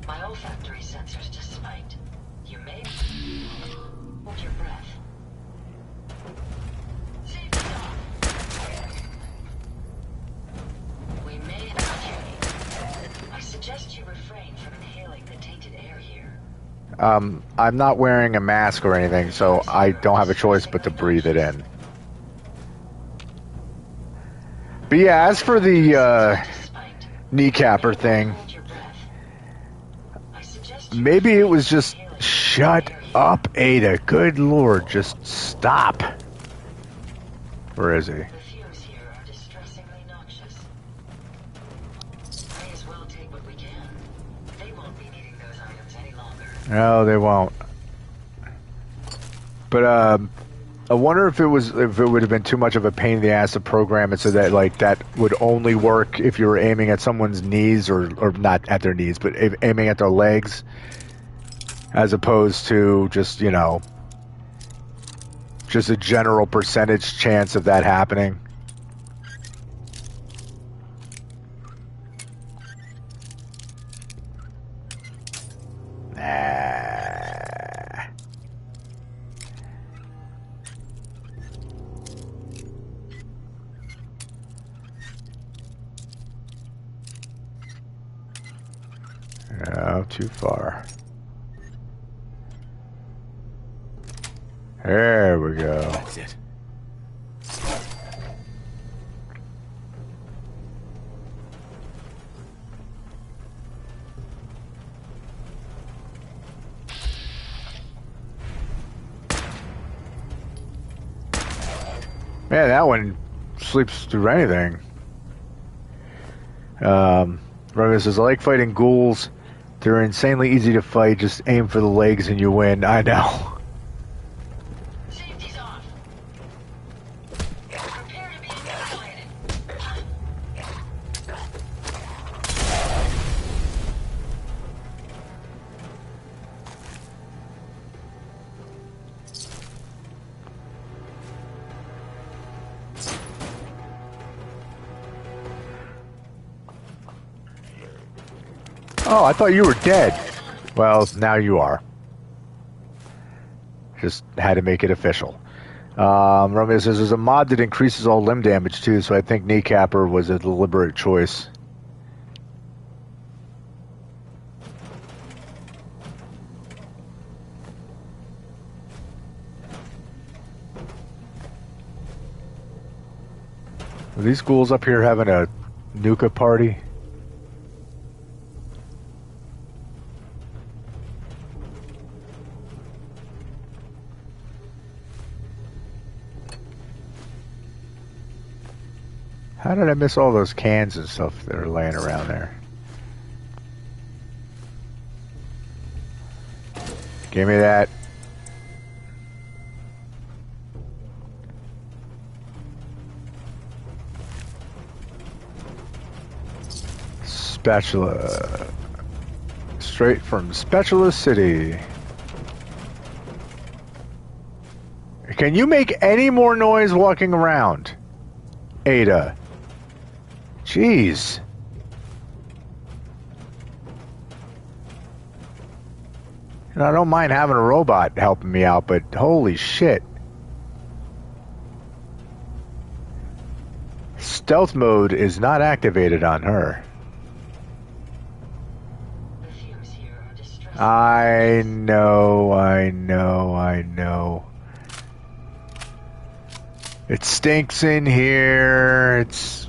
My olfactory sensors just spiked. You may hold your breath. Safety off. We may have. I suggest you refrain from inhaling the tainted air here. I'm not wearing a mask or anything, so I don't have a choice but to breathe it in. But yeah, as for the kneecapper thing, maybe it was just shut up, Ada. Good lord, just stop. Where is he? The fumes here are distressingly noxious. May as well take what we can. They won't be needing those items any longer. No, they won't. But I wonder if it would have been too much of a pain in the ass to program it so that like that would only work if you were aiming at someone's knees or not at their knees, but aiming at their legs, as opposed to just, you know, just a general percentage chance of that happening. No, too far. There we go. That's it. Man, that one sleeps through anything. Roman says, I like fighting ghouls. They're insanely easy to fight. Just aim for the legs and you win. I know. Safety's off. Prepare to be annihilated. Oh, I thought you were dead. Well, now you are. Just had to make it official. Romeo says there's a mod that increases all limb damage too, so I think kneecapper was a deliberate choice. Are these ghouls up here having a nuka party? How did I miss all those cans and stuff that are laying around there? Give me that. Spatula. Straight from Spatula City. Can you make any more noise walking around, Ada? Jeez. And I don't mind having a robot helping me out, but holy shit. Stealth mode is not activated on her. The fumes here are distressing. I know. It stinks in here. It's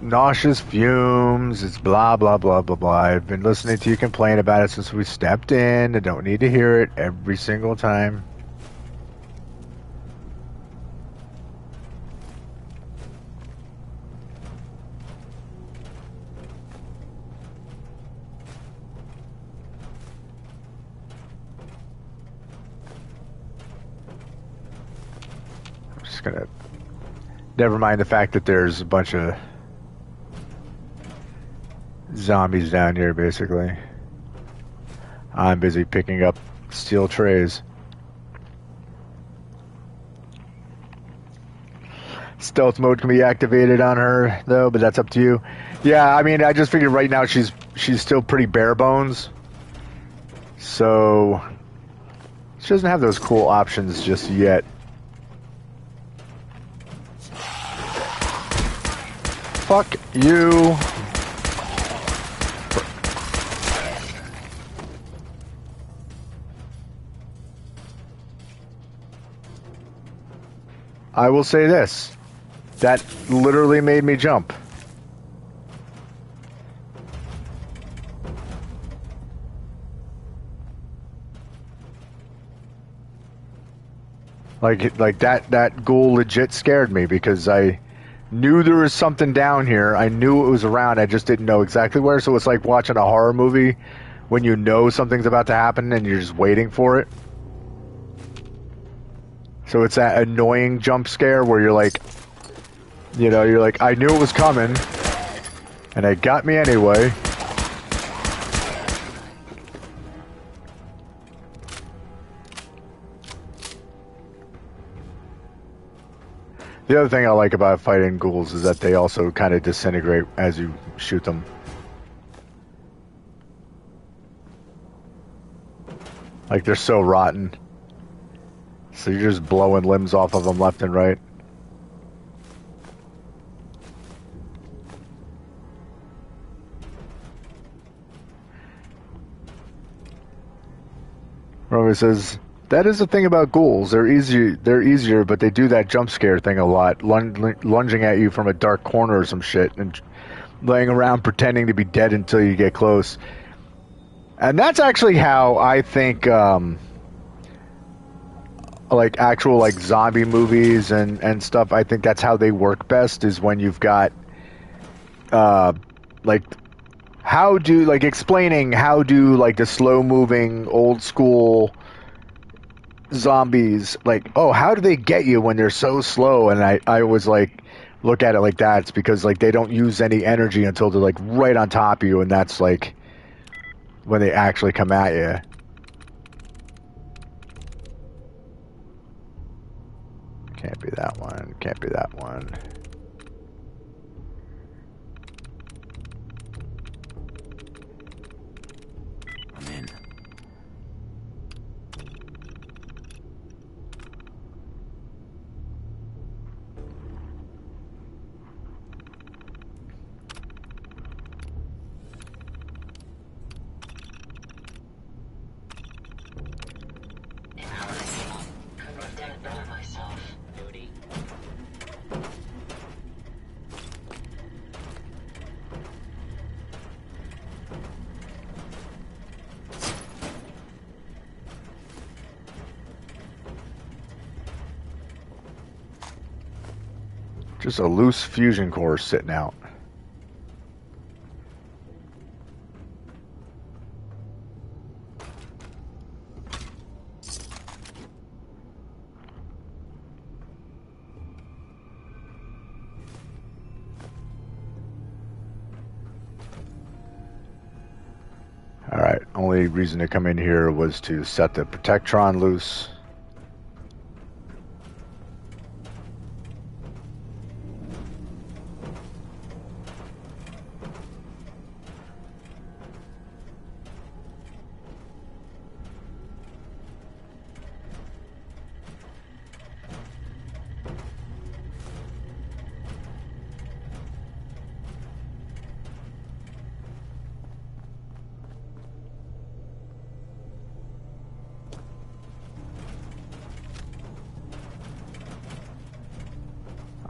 nauseous fumes. It's blah, blah, blah, blah, blah. I've been listening to you complain about it since we stepped in. I don't need to hear it every single time. I'm just gonna... Never mind the fact that there's a bunch of zombies down here, basically. I'm busy picking up steel trays. Stealth mode can be activated on her, though, but that's up to you. Yeah, I mean, I just figured right now she's still pretty bare bones. So, she doesn't have those cool options just yet. Fuck you. I will say this. That literally made me jump. Like that ghoul legit scared me because I knew there was something down here. I knew it was around. I just didn't know exactly where. So it's like watching a horror movie when you know something's about to happen and you're just waiting for it. So it's that annoying jump scare where you're like, you know, you're like, I knew it was coming and it got me anyway. The other thing I like about fighting ghouls is that they also kind of disintegrate as you shoot them. Like they're so rotten. So you're just blowing limbs off of them left and right. Rover says, that is the thing about ghouls. They're easier, but they do that jump scare thing a lot. Lunging at you from a dark corner or some shit and laying around pretending to be dead until you get close. And that's actually how I think, like actual like zombie movies and stuff, I think that's how they work best, is when you've got, like, explaining how do like the slow moving old school zombies, like, oh, how do they get you when they're so slow? And I was like, look at it like that. It's because like they don't use any energy until they're like right on top of you, and that's like when they actually come at you. Can't be that one. Can't be that one. I'm in. Couldn't have done it better myself. Duty. Just a loose fusion core sitting out. Alright, only reason to come in here was to set the Protectron loose.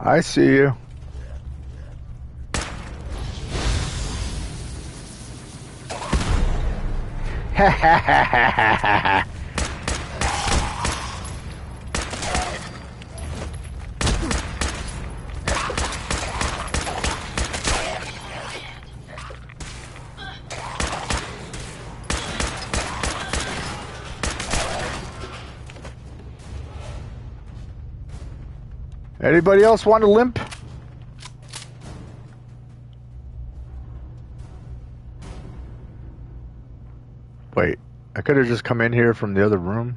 I see you. Ha ha ha ha ha ha. Anybody else want a limp? Wait, I could have just come in here from the other room.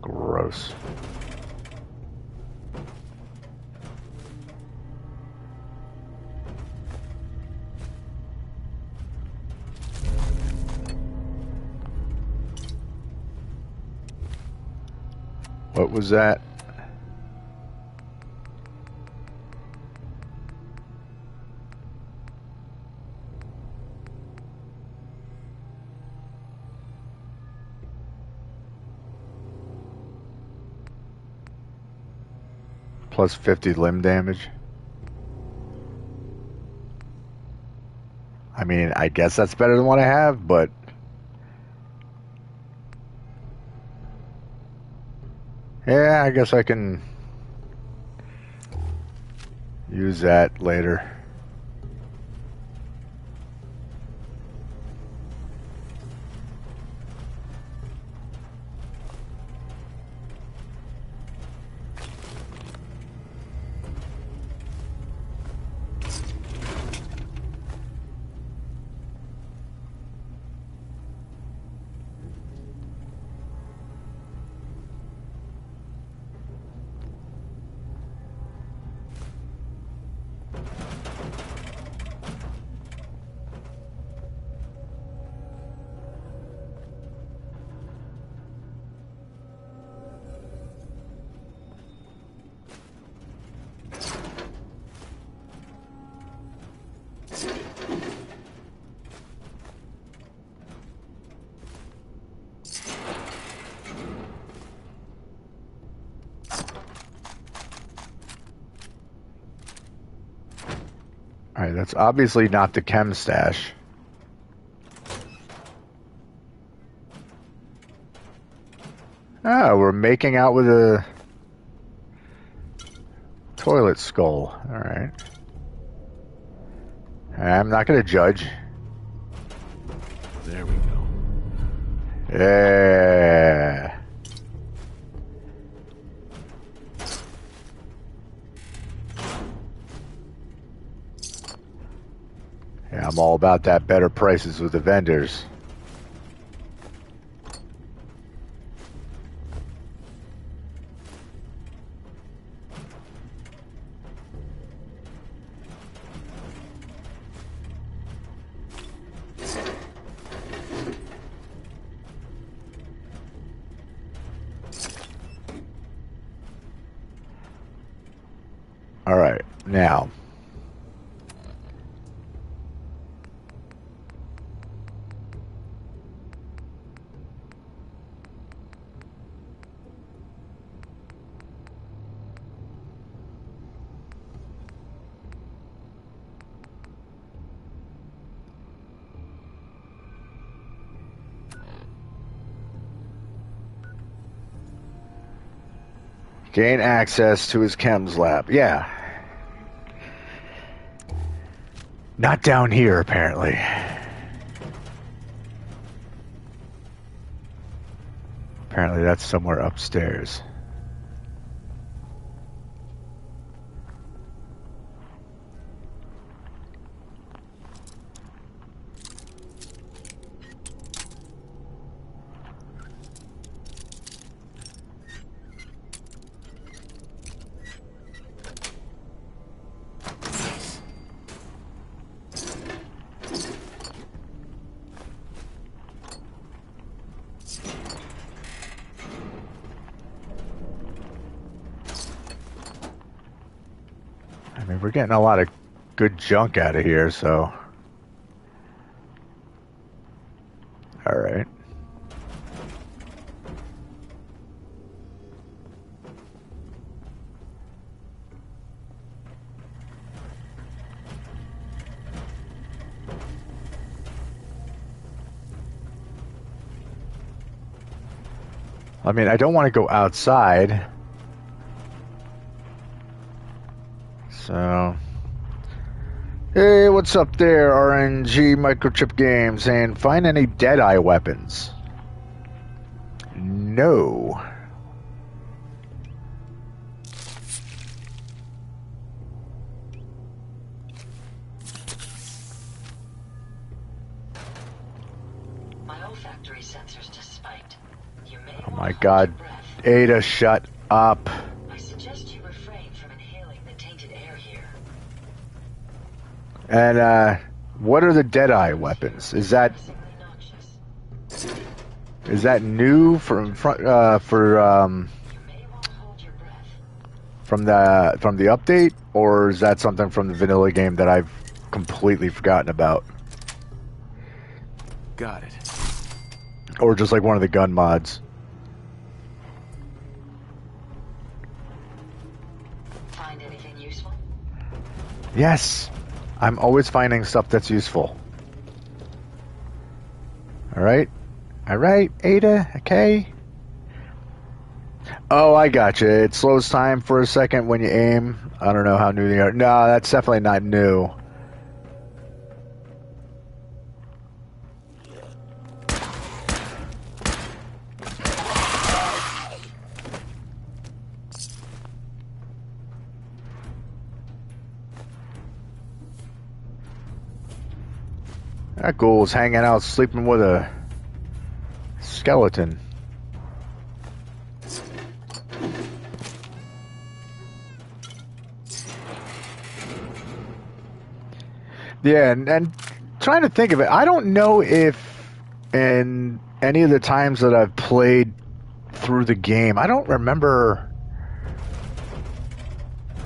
Gross. What was that? Plus 50 limb damage. I mean, I guess that's better than what I have, but yeah, I guess I can use that later. Alright, that's obviously not the chem stash. Ah, we're making out with a toilet skull. Alright. I'm not going to judge. There we go. Yeah. Yeah, I'm all about that better prices with the vendors. All right, now. Gain access to his chems lab. Yeah. Not down here, apparently. Apparently that's somewhere upstairs. mean, we're getting a lot of good junk out of here, so... Alright. I mean, I don't want to go outside. So... Hey, what's up there, RNG Microchip Games? And find any Deadeye weapons? No. My olfactory sensors just spiked. You may Oh my god. Ada, shut up. I suggest you refrain from inhaling the tainted air here. And, what are the Deadeye weapons? Is that new from from the update, or is that something from the vanilla game that I've completely forgotten about? Got it. Or just like one of the gun mods? Find anything useful? Yes. I'm always finding stuff that's useful. Alright? Alright, Ada, okay? Oh, I gotcha. It slows time for a second when you aim. I don't know how new they are. No, that's definitely not new. That ghoul's hanging out, sleeping with a skeleton. Yeah, and trying to think of it, I don't know if in any of the times that I've played through the game, I don't remember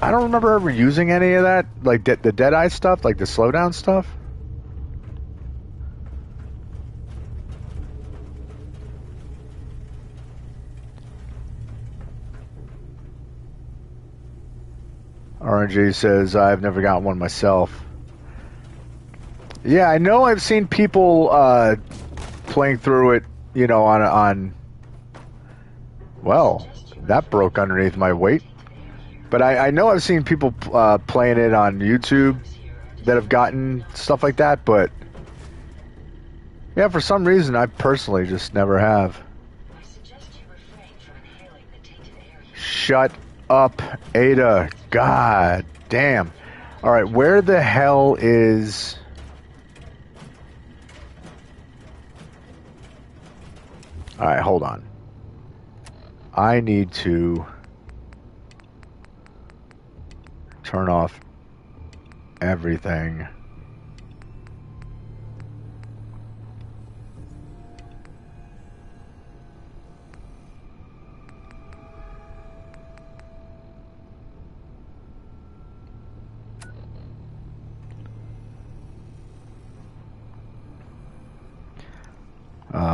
ever using any of that, like the Deadeye stuff, like the slowdown stuff. RNG says, I've never gotten one myself. Yeah, I know I've seen people playing through it, you know, on well, that broke underneath my weight. But I know I've seen people playing it on YouTube that have gotten stuff like that, but yeah, for some reason I personally just never have. Shut up, Ada. God damn. Alright, where the hell is... Alright, hold on. I need to turn off everything.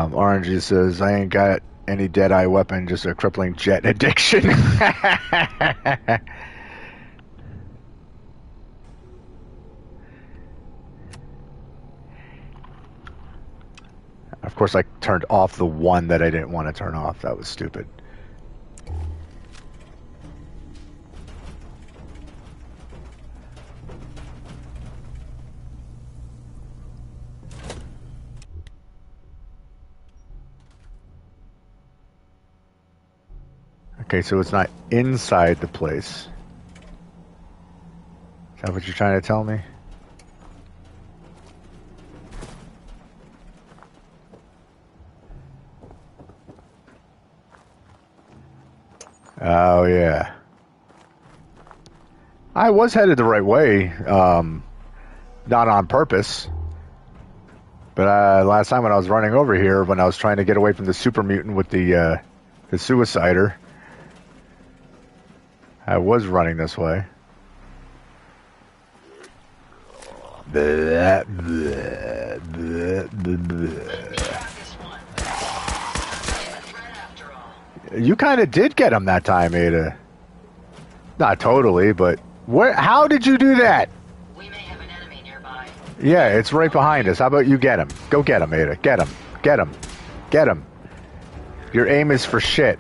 RNG says, I ain't got any Deadeye weapon, just a crippling jet addiction. Of course, I turned off the one that I didn't want to turn off. That was stupid. Okay, so it's not inside the place. Is that what you're trying to tell me? Oh, yeah. I was headed the right way, not on purpose. But last time when I was running over here, when I was trying to get away from the super mutant with the suicider, I was running this way. Blah, blah, blah, blah. You kind of did get him that time, Ada. Not totally, but where? How did you do that? We may have an enemy nearby. Yeah, it's right behind us. How about you get him? Go get him, Ada. Get him. Get him. Get him. Your aim is for shit.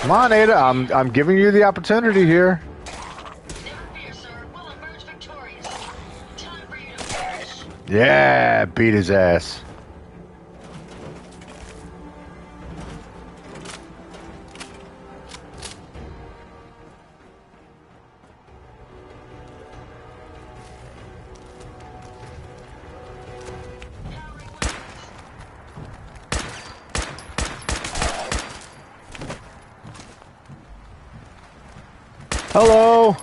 Come on, Ada. I'm giving you the opportunity here. Never fear, sir. We'll emerge victorious. Time for you to finish. Yeah, beat his ass. Hello.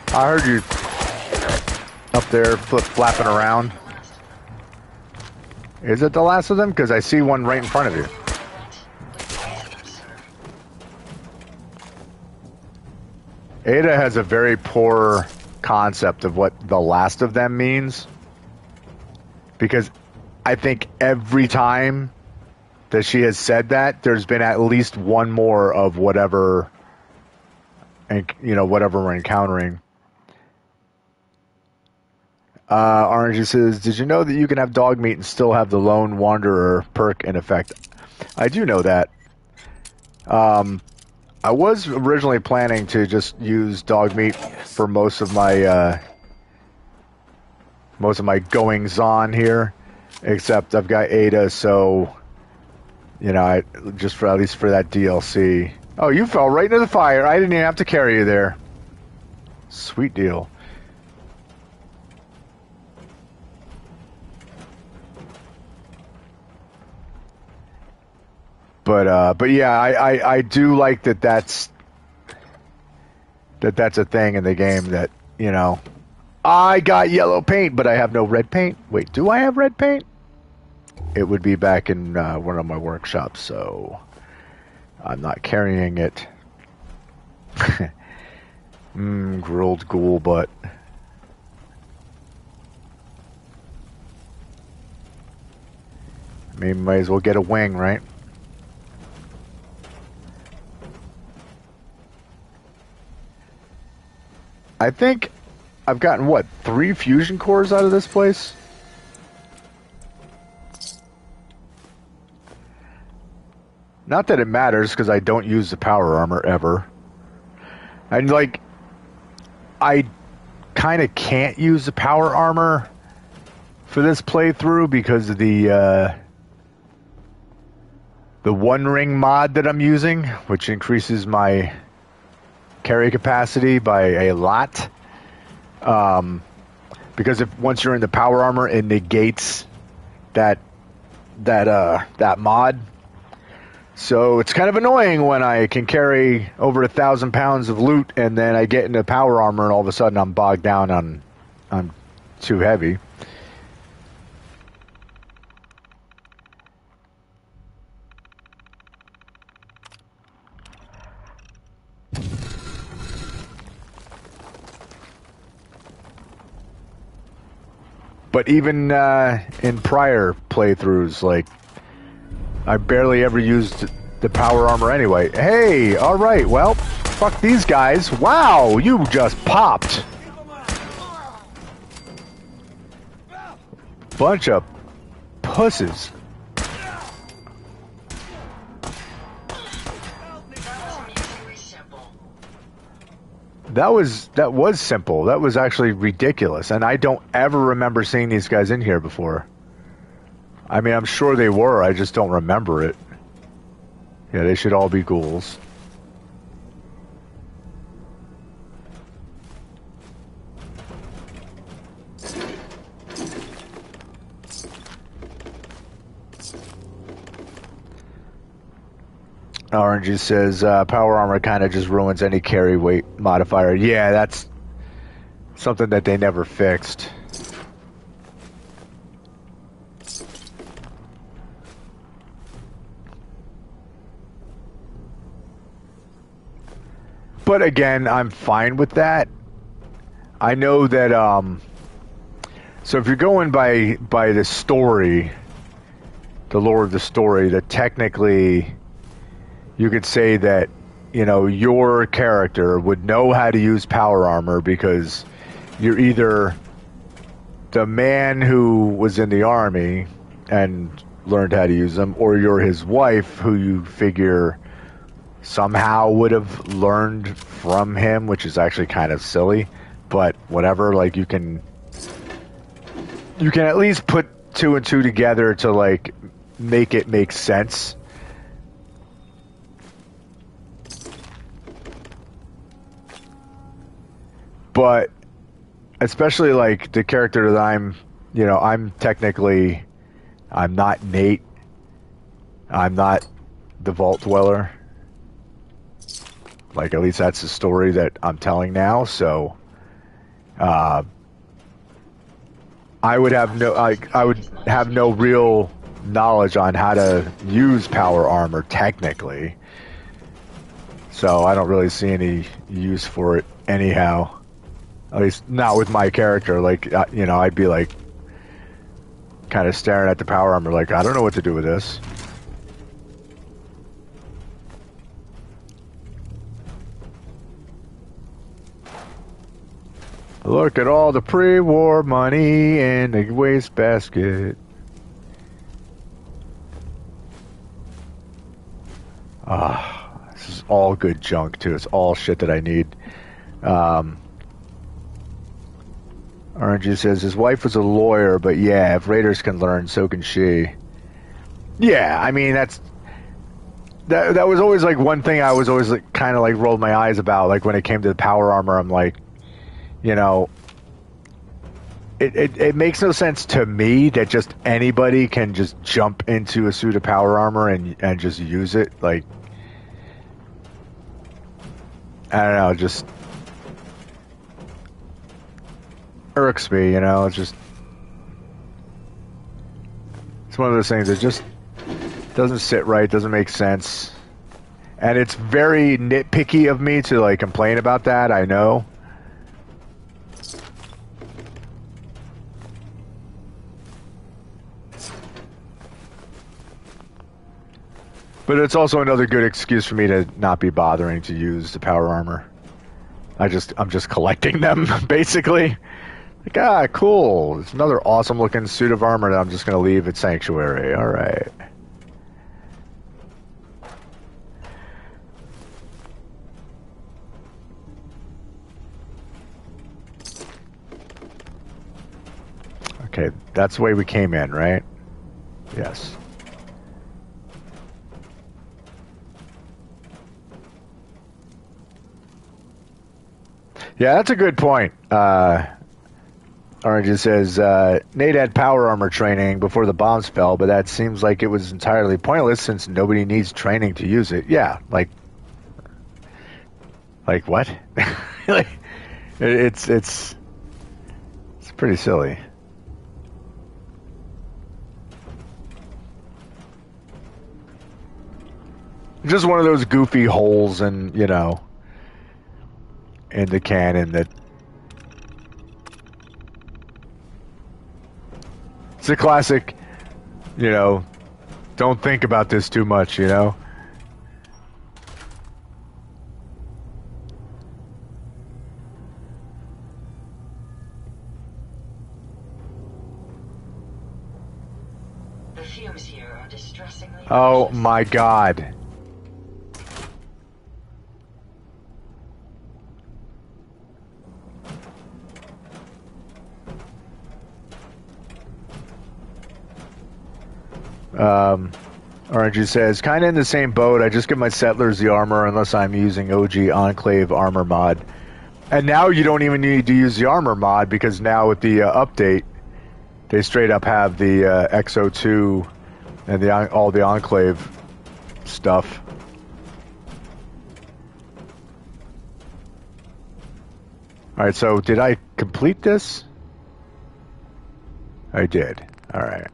I heard you up there flapping around. Is it the last of them? Because I see one right in front of you. Ada has a very poor concept of what the last of them means. Because I think every time that she has said that, there's been at least one more of whatever, and whatever we're encountering. Orange says, did you know that you can have dog meat and still have the Lone Wanderer perk in effect? I do know that. I was originally planning to just use dog meat for most of my goings on here, except I've got Ada, so I just for at least for that DLC. Oh, you fell right into the fire. I didn't even have to carry you there. Sweet deal. But yeah, I do like that's a thing in the game that, I got yellow paint, but I have no red paint. Wait, do I have red paint? It would be back in one of my workshops, so I'm not carrying it. Grilled ghoul butt. I mean, might as well get a wing, right? I think I've gotten, 3 fusion cores out of this place? Not that it matters, because I don't use the power armor ever. And, I kind of can't use the power armor for this playthrough because of the One Ring mod that I'm using, which increases my carry capacity by a lot. Because once you're in the power armor, it negates that mod. So it's kind of annoying when I can carry over 1,000 pounds of loot and then I get into power armor and all of a sudden I'm bogged down on too heavy. But even in prior playthroughs, I barely ever used the power armor anyway. Hey, alright, well, fuck these guys. Wow, you just popped. Bunch of pusses. That was simple. That was actually ridiculous. And I don't ever remember seeing these guys in here before. I mean, I'm sure they were. I just don't remember it. Yeah, they should all be ghouls. Orange says, power armor kind of just ruins any carry weight modifier. Yeah, that's something that they never fixed. But again, I'm fine with that. I know that, so if you're going by the story, the lore of the story, that technically you could say that, you know, your character would know how to use power armor because you're either the man who was in the army and learned how to use them, or you're his wife who you figure somehow would have learned from him, which is actually kind of silly, but whatever. Like, you can at least put two and two together to like make it make sense. But especially like the character that I'm not Nate. I'm not the Vault Dweller. Like, at least that's the story that I'm telling now. So, I would have no real knowledge on how to use power armor technically. So I don't really see any use for it anyhow. At least not with my character. Like, you know, I'd be like kind of staring at the power armor like, I don't know what to do with this. Look at all the pre-war money in the wastebasket. This is all good junk too. It's all shit that I need. RNG says his wife was a lawyer, but yeah, if Raiders can learn, so can she. Yeah, I mean that was always like one thing I was always like kind of like rolled my eyes about. Like when it came to the power armor, I'm like, you know, it makes no sense to me that just anybody can just jump into a suit of power armor and just use it. Like, I don't know, just irks me, you know. It's one of those things that just doesn't sit right, doesn't make sense. And it's very nitpicky of me to like complain about that, I know. But it's also another good excuse for me to not be bothering to use the power armor. I'm just collecting them, basically. Like, cool. It's another awesome looking suit of armor that I'm just gonna leave at Sanctuary. Alright. Okay, that's the way we came in, right? Yes. Yeah, that's a good point. Orange says, Nate had power armor training before the bombs fell, but that seems like it was entirely pointless since nobody needs training to use it. Yeah, like what? Like, it's pretty silly. Just one of those goofy holes in, you know, in the canon that it's a classic, you know, don't think about this too much, you know. The fumes here are distressingly Oh my god. RNG says, kind of in the same boat. I just give my settlers the armor unless I'm using OG Enclave armor mod. And now you don't even need to use the armor mod because now with the update, they straight up have the XO2 and all the Enclave stuff. Alright, so did I complete this? I did. Alright.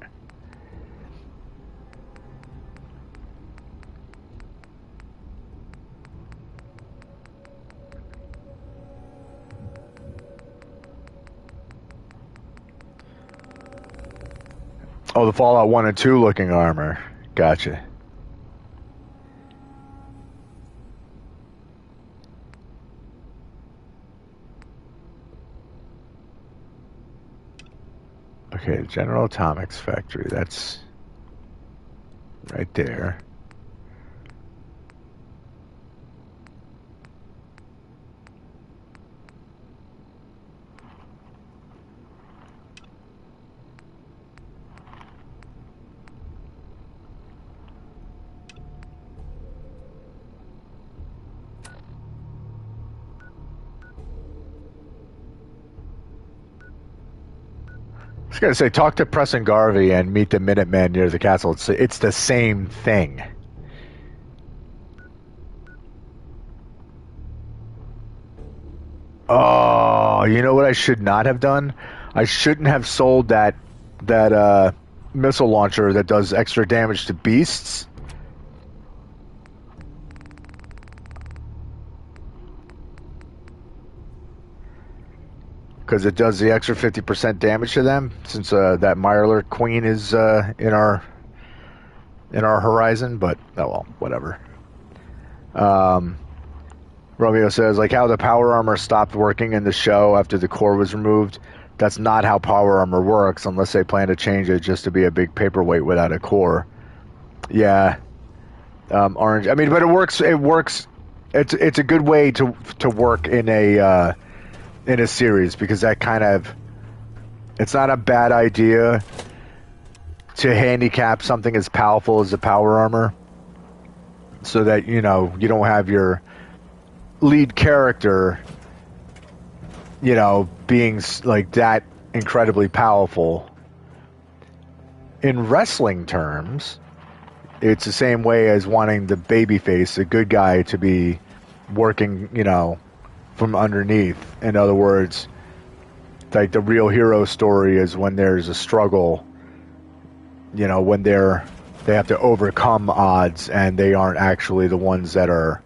Oh, the Fallout 1 and 2 looking armor. Gotcha. Okay, General Atomics Factory. That's right there. I was gonna say, talk to Preston Garvey and meet the Minutemen near the castle. It's the same thing. Oh, you know what I should not have done? I shouldn't have sold that missile launcher that does extra damage to beasts. Because it does the extra 50% damage to them, since that Mirelurk Queen is in our horizon. But oh well, whatever. Romeo says, like how the power armor stopped working in the show after the core was removed. That's not how power armor works, unless they plan to change it just to be a big paperweight without a core. Yeah, Orange. I mean, but it works. It works. It's a good way to work in a series, because that kind of, it's not a bad idea to handicap something as powerful as the power armor, so that you don't have your lead character being like that incredibly powerful. In wrestling terms, it's the same way as wanting the babyface, the good guy, to be working from underneath. In other words, like the real hero story is when there's a struggle, when they have to overcome odds and they aren't actually the ones that are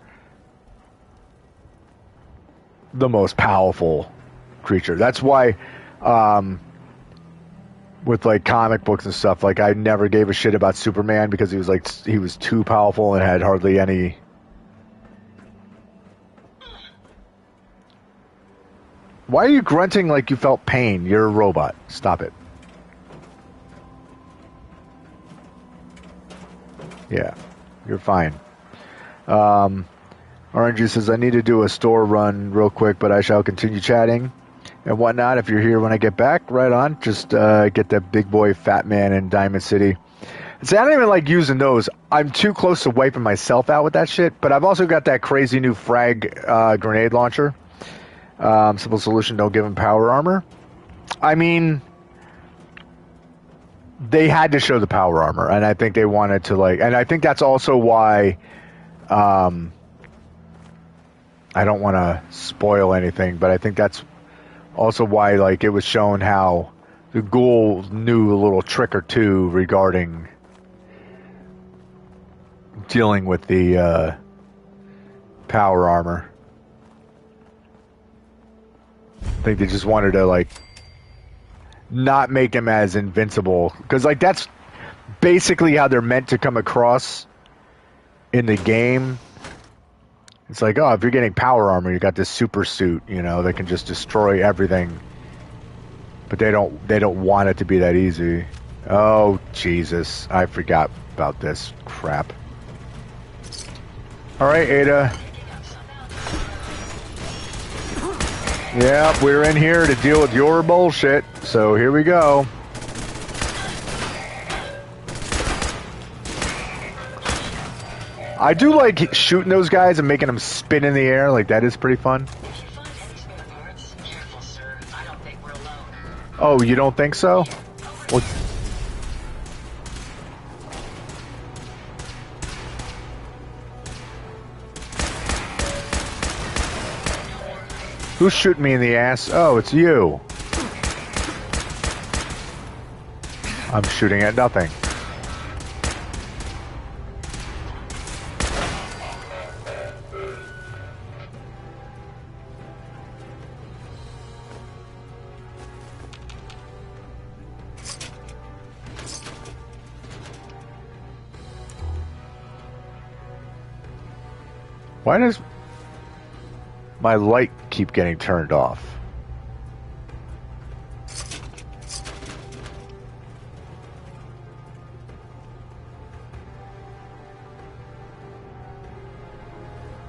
the most powerful creature. That's why with like comic books and stuff, like I never gave a shit about Superman, because he was too powerful and had hardly any. Why are you grunting like you felt pain? You're a robot. Stop it. Yeah, you're fine. Orange says, I need to do a store run real quick, but I shall continue chatting and whatnot. If you're here when I get back, right on. Just get that big boy Fat Man in Diamond City. See, I don't even like using those. I'm too close to wiping myself out with that shit, but I've also got that crazy new frag grenade launcher. Simple solution, don't give him power armor. I mean, they had to show the power armor, and I think they wanted to and I think that's also why I don't want to spoil anything, but I think that's also why it was shown how the ghoul knew a little trick or two regarding dealing with the power armor. I think they just wanted to not make him as invincible, because that's basically how they're meant to come across in the game. It's like, oh, if you're getting power armor, you got this super suit, that can just destroy everything. But they don't want it to be that easy. Oh Jesus, I forgot about this crap. All right, Ada. Yeah, we're in here to deal with your bullshit, so here we go. I do like shooting those guys and making them spin in the air. That is pretty fun. Oh, you don't think so? What? Who's shooting me in the ass? Oh, it's you. I'm shooting at nothing. Why does my light keep getting turned off?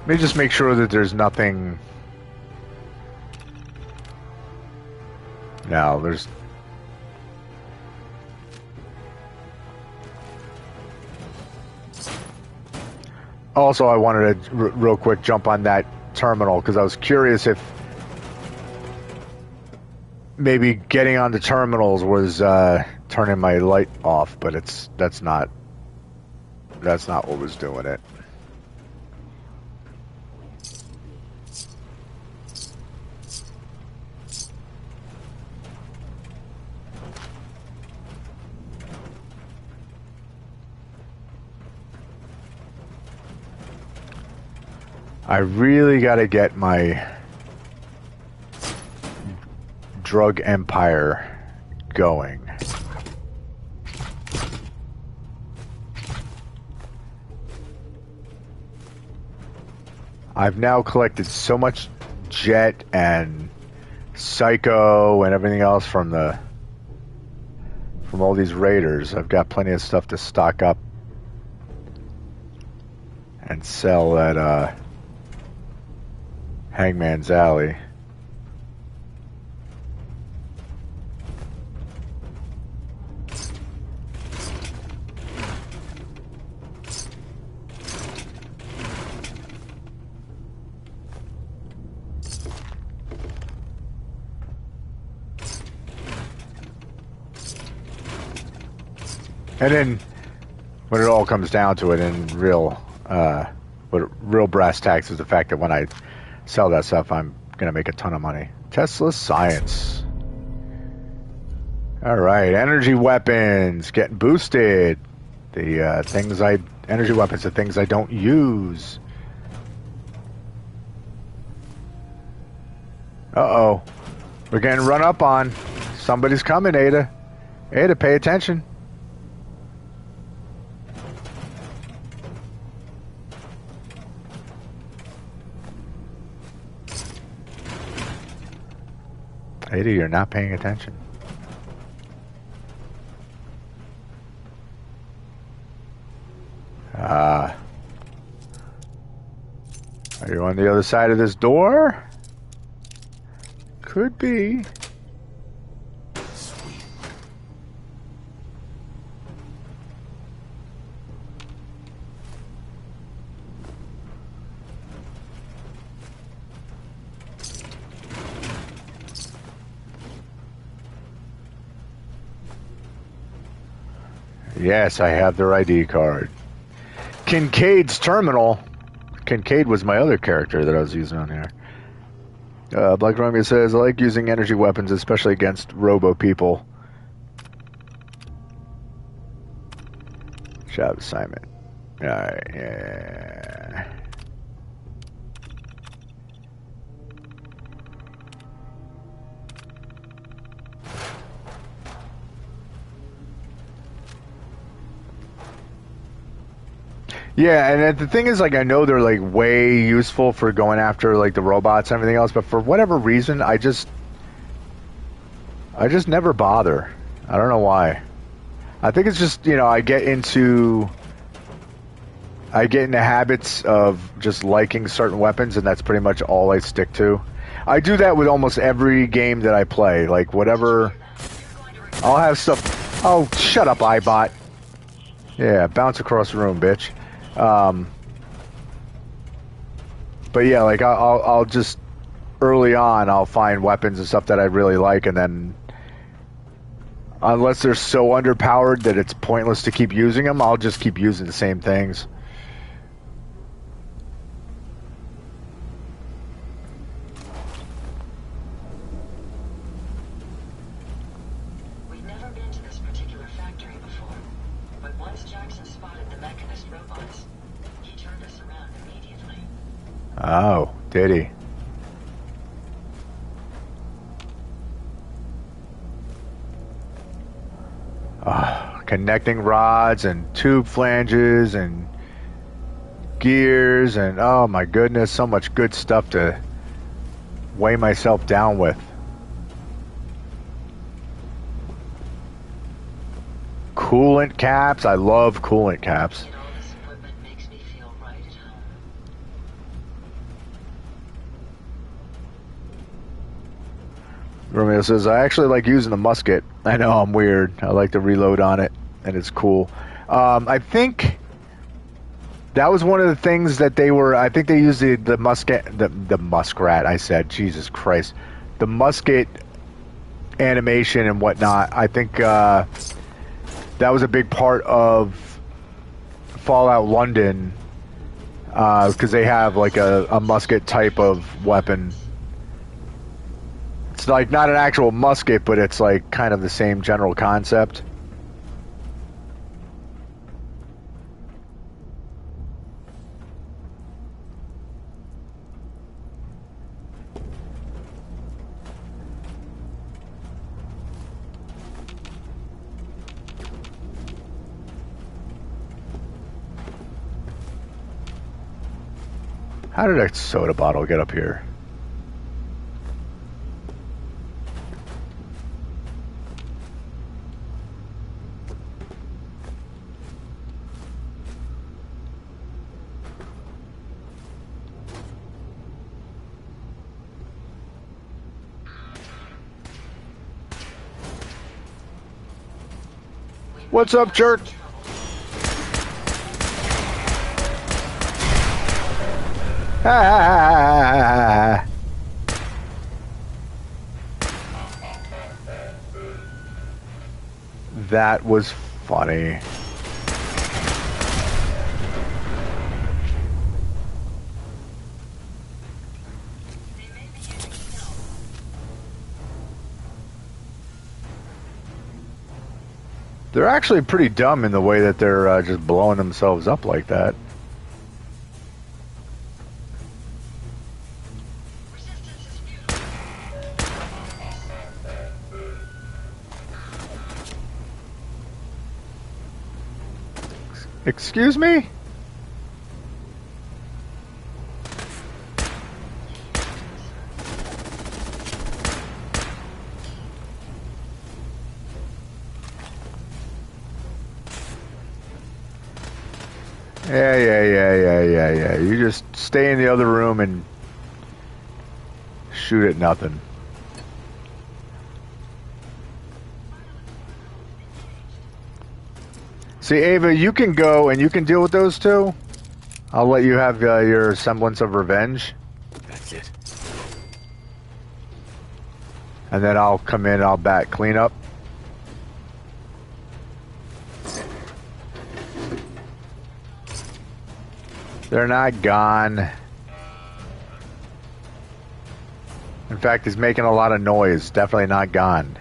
Let me just make sure that there's nothing. No, there's. Also, I wanted to real quick jump on that terminal because I was curious if maybe getting on the terminals was turning my light off, but that's not what was doing it. I really got to get my drug empire going. I've now collected so much jet and psycho and everything else from all these raiders. I've got plenty of stuff to stock up and sell at Hangman's Alley. And then, when it all comes down to it, in real brass tacks is the fact that when I sell that stuff, I'm gonna make a ton of money. Tesla science. All right, energy weapons getting boosted. The energy weapons are things I don't use. Uh-oh, we're getting run up on. Somebody's coming, Ada. Ada, pay attention. Ada, you're not paying attention. Are you on the other side of this door? Could be. Yes, I have their ID card. Kincaid's terminal. Kincaid was my other character that I was using on here. Black Romeo says, I like using energy weapons, especially against robo people. Job assignment. Alright, yeah. Yeah, and the thing is, like, I know they're, like, way useful for going after, like, the robots and everything else, but for whatever reason, I just never bother. I don't know why. I think it's just, you know, I get into habits of just liking certain weapons, and that's pretty much all I stick to. I do that with almost every game that I play. Like, whatever... I'll have stuff... Oh, shut up, iBot. Yeah, bounce across the room, bitch. But yeah, like I'll just early on I'll find weapons and stuff that I really like, and then unless they're so underpowered that it's pointless to keep using them, I'll just keep using the same things. We've never been to this particular factory before, but once Jackson spotted the mechanist robots, he turned us around immediately. Oh, did he? Connecting rods and tube flanges and gears, and oh my goodness, so much good stuff to weigh myself down with. Coolant caps. I love coolant caps. And all this equipment makes me feel right at home. Romeo says, I actually like using the musket. I know I'm weird. I like to reload on it, and it's cool. I think that was one of the things that they were... I think they used the musket... The muskrat, I said. Jesus Christ. The musket animation and whatnot. I think that was a big part of Fallout London, because they have like a musket type of weapon. It's like not an actual musket, but it's like kind of the same general concept. How did a soda bottle get up here? What's up, jerk? Ah. That was funny. They're actually pretty dumb in the way that they're just blowing themselves up like that. Excuse me? Yeah. You just stay in the other room and shoot at nothing. See, Ava, you can go and you can deal with those two. I'll let you have your semblance of revenge. That's it. And then I'll come in and I'll back clean up. They're not gone. In fact, he's making a lot of noise. Definitely not gone.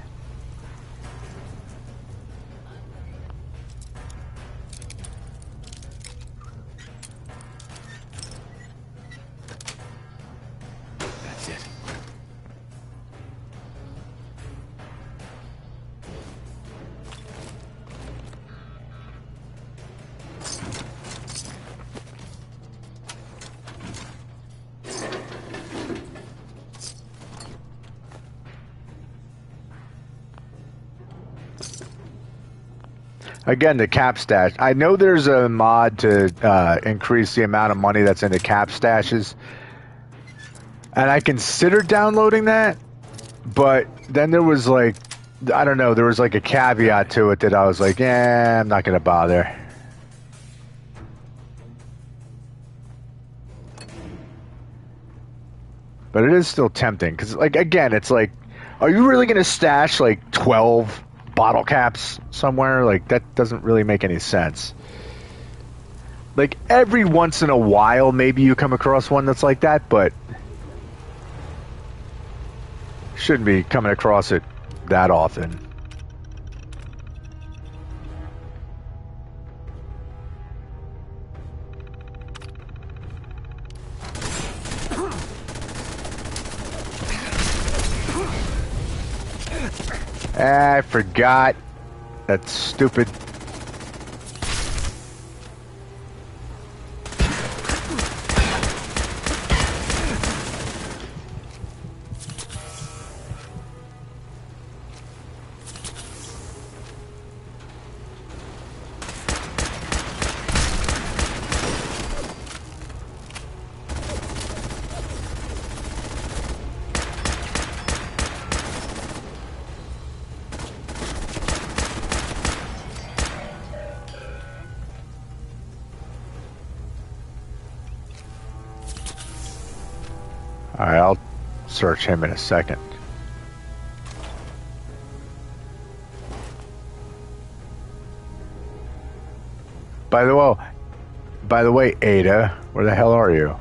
That's it. Again, the cap stash. I know there's a mod to increase the amount of money that's in the cap stashes. And I considered downloading that. But then there was like, I don't know, there was like a caveat to it that I was like, yeah, I'm not going to bother. But it is still tempting. Because, like, again, it's like, are you really going to stash like 12 bottle caps somewhere? Like, that doesn't really make any sense. Like, every once in a while maybe you come across one that's like that, but shouldn't be coming across it that often. I forgot. That's stupid. Alright, I'll search him in a second. By the way, Ada, where the hell are you?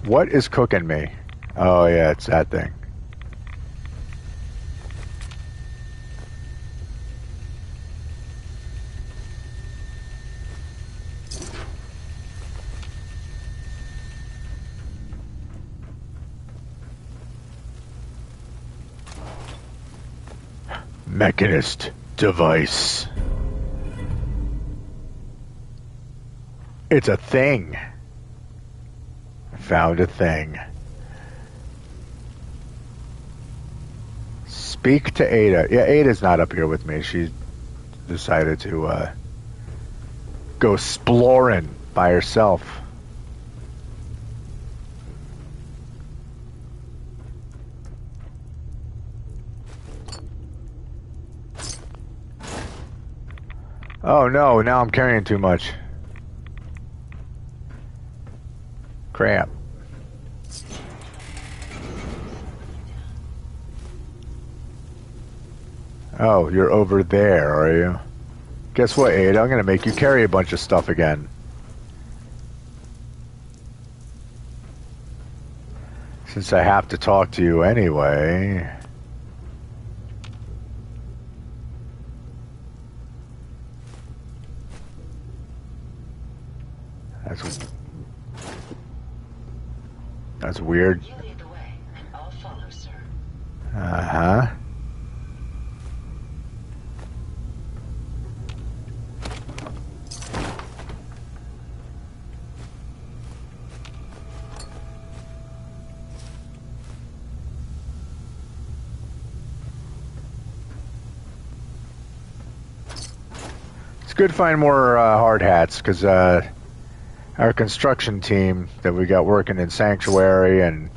What is cooking me? Oh yeah, it's that thing. Mechanist device. It's a thing. Found a thing. Speak to Ada. Yeah, Ada's not up here with me. She decided to go exploring by herself. Oh no, now I'm carrying too much. Crap. Oh, you're over there, are you? Guess what, Ada? I'm gonna make you carry a bunch of stuff again. Since I have to talk to you anyway. That's weird. You lead the way, and I'll follow, sir. Uh-huh. It's good to find more hard hats, because our construction team that we got working in Sanctuary and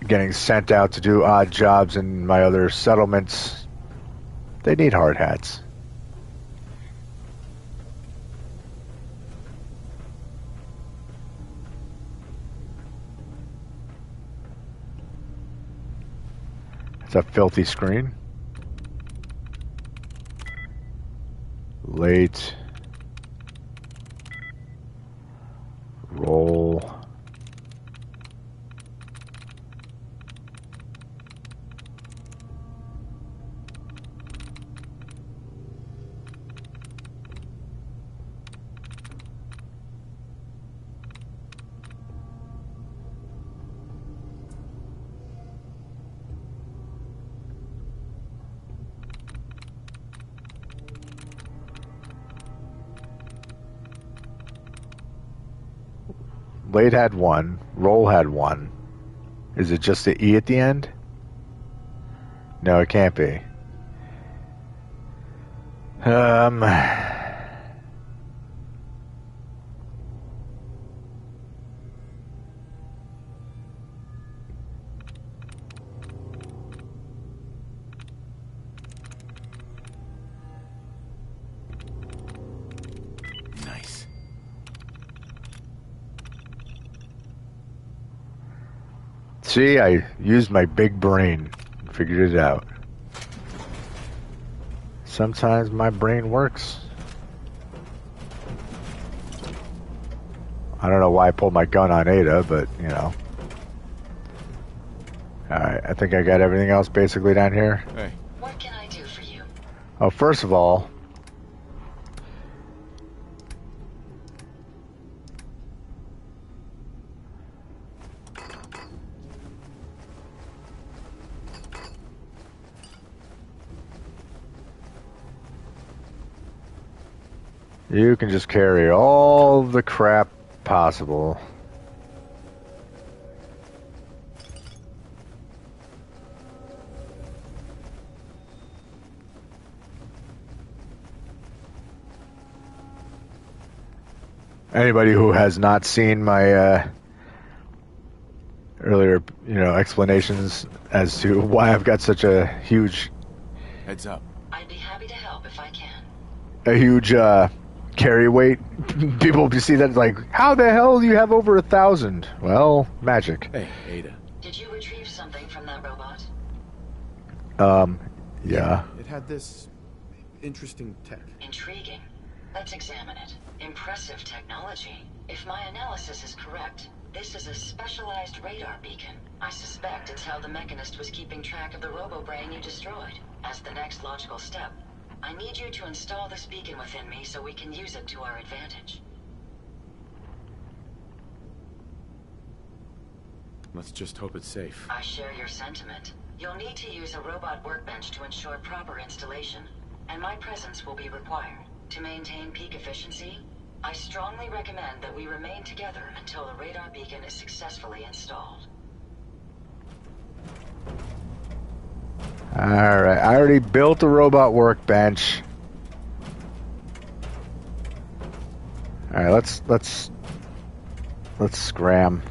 getting sent out to do odd jobs in my other settlements, they need hard hats. It's a filthy screen. Late. Roll. Late had one. Roll had one. Is it just the E at the end? No, it can't be. Nice. See, I used my big brain and figured it out. Sometimes my brain works. I don't know why I pulled my gun on Ada, but, you know. Alright, I think I got everything else basically down here. Hey. What can I do for you? Oh, first of all, you can just carry all the crap possible. Anybody who has not seen my earlier, explanations as to why I've got such a huge, Heads up. I'd be happy to help if I can. a huge carry weight. People see that like, how the hell do you have over 1,000? Well, magic. Hey, Ada. Did you retrieve something from that robot? Yeah. It had this interesting tech. Intriguing. Let's examine it. Impressive technology. If my analysis is correct, this is a specialized radar beacon. I suspect it's how the Mechanist was keeping track of the robo-brain you destroyed. As the next logical step, I need you to install this beacon within me so we can use it to our advantage. Let's just hope it's safe. I share your sentiment. You'll need to use a robot workbench to ensure proper installation, and my presence will be required. To maintain peak efficiency, I strongly recommend that we remain together until the radar beacon is successfully installed. Alright, I already built the robot workbench. Alright, let's scram.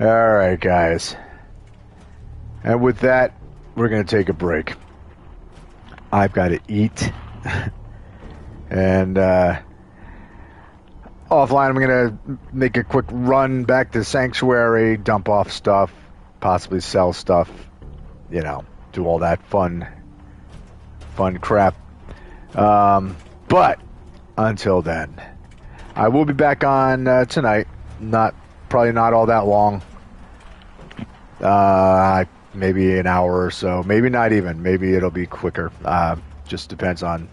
Alright, guys. And with that, we're going to take a break. I've got to eat. And offline, I'm going to make a quick run back to Sanctuary, dump off stuff, possibly sell stuff, do all that fun crap. But until then, I will be back on tonight. Probably not all that long. Maybe an hour or so. Maybe not even. Maybe it'll be quicker. Just depends on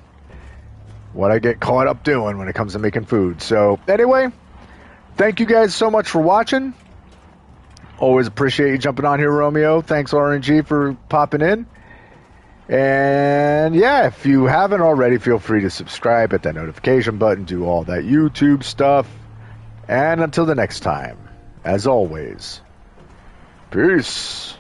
what I get caught up doing when it comes to making food. So anyway, thank you guys so much for watching. Always appreciate you jumping on here, Romeo. Thanks, RNG, for popping in. And yeah, if you haven't already, feel free to subscribe, hit that notification button, do all that YouTube stuff. And until the next time, as always, peace.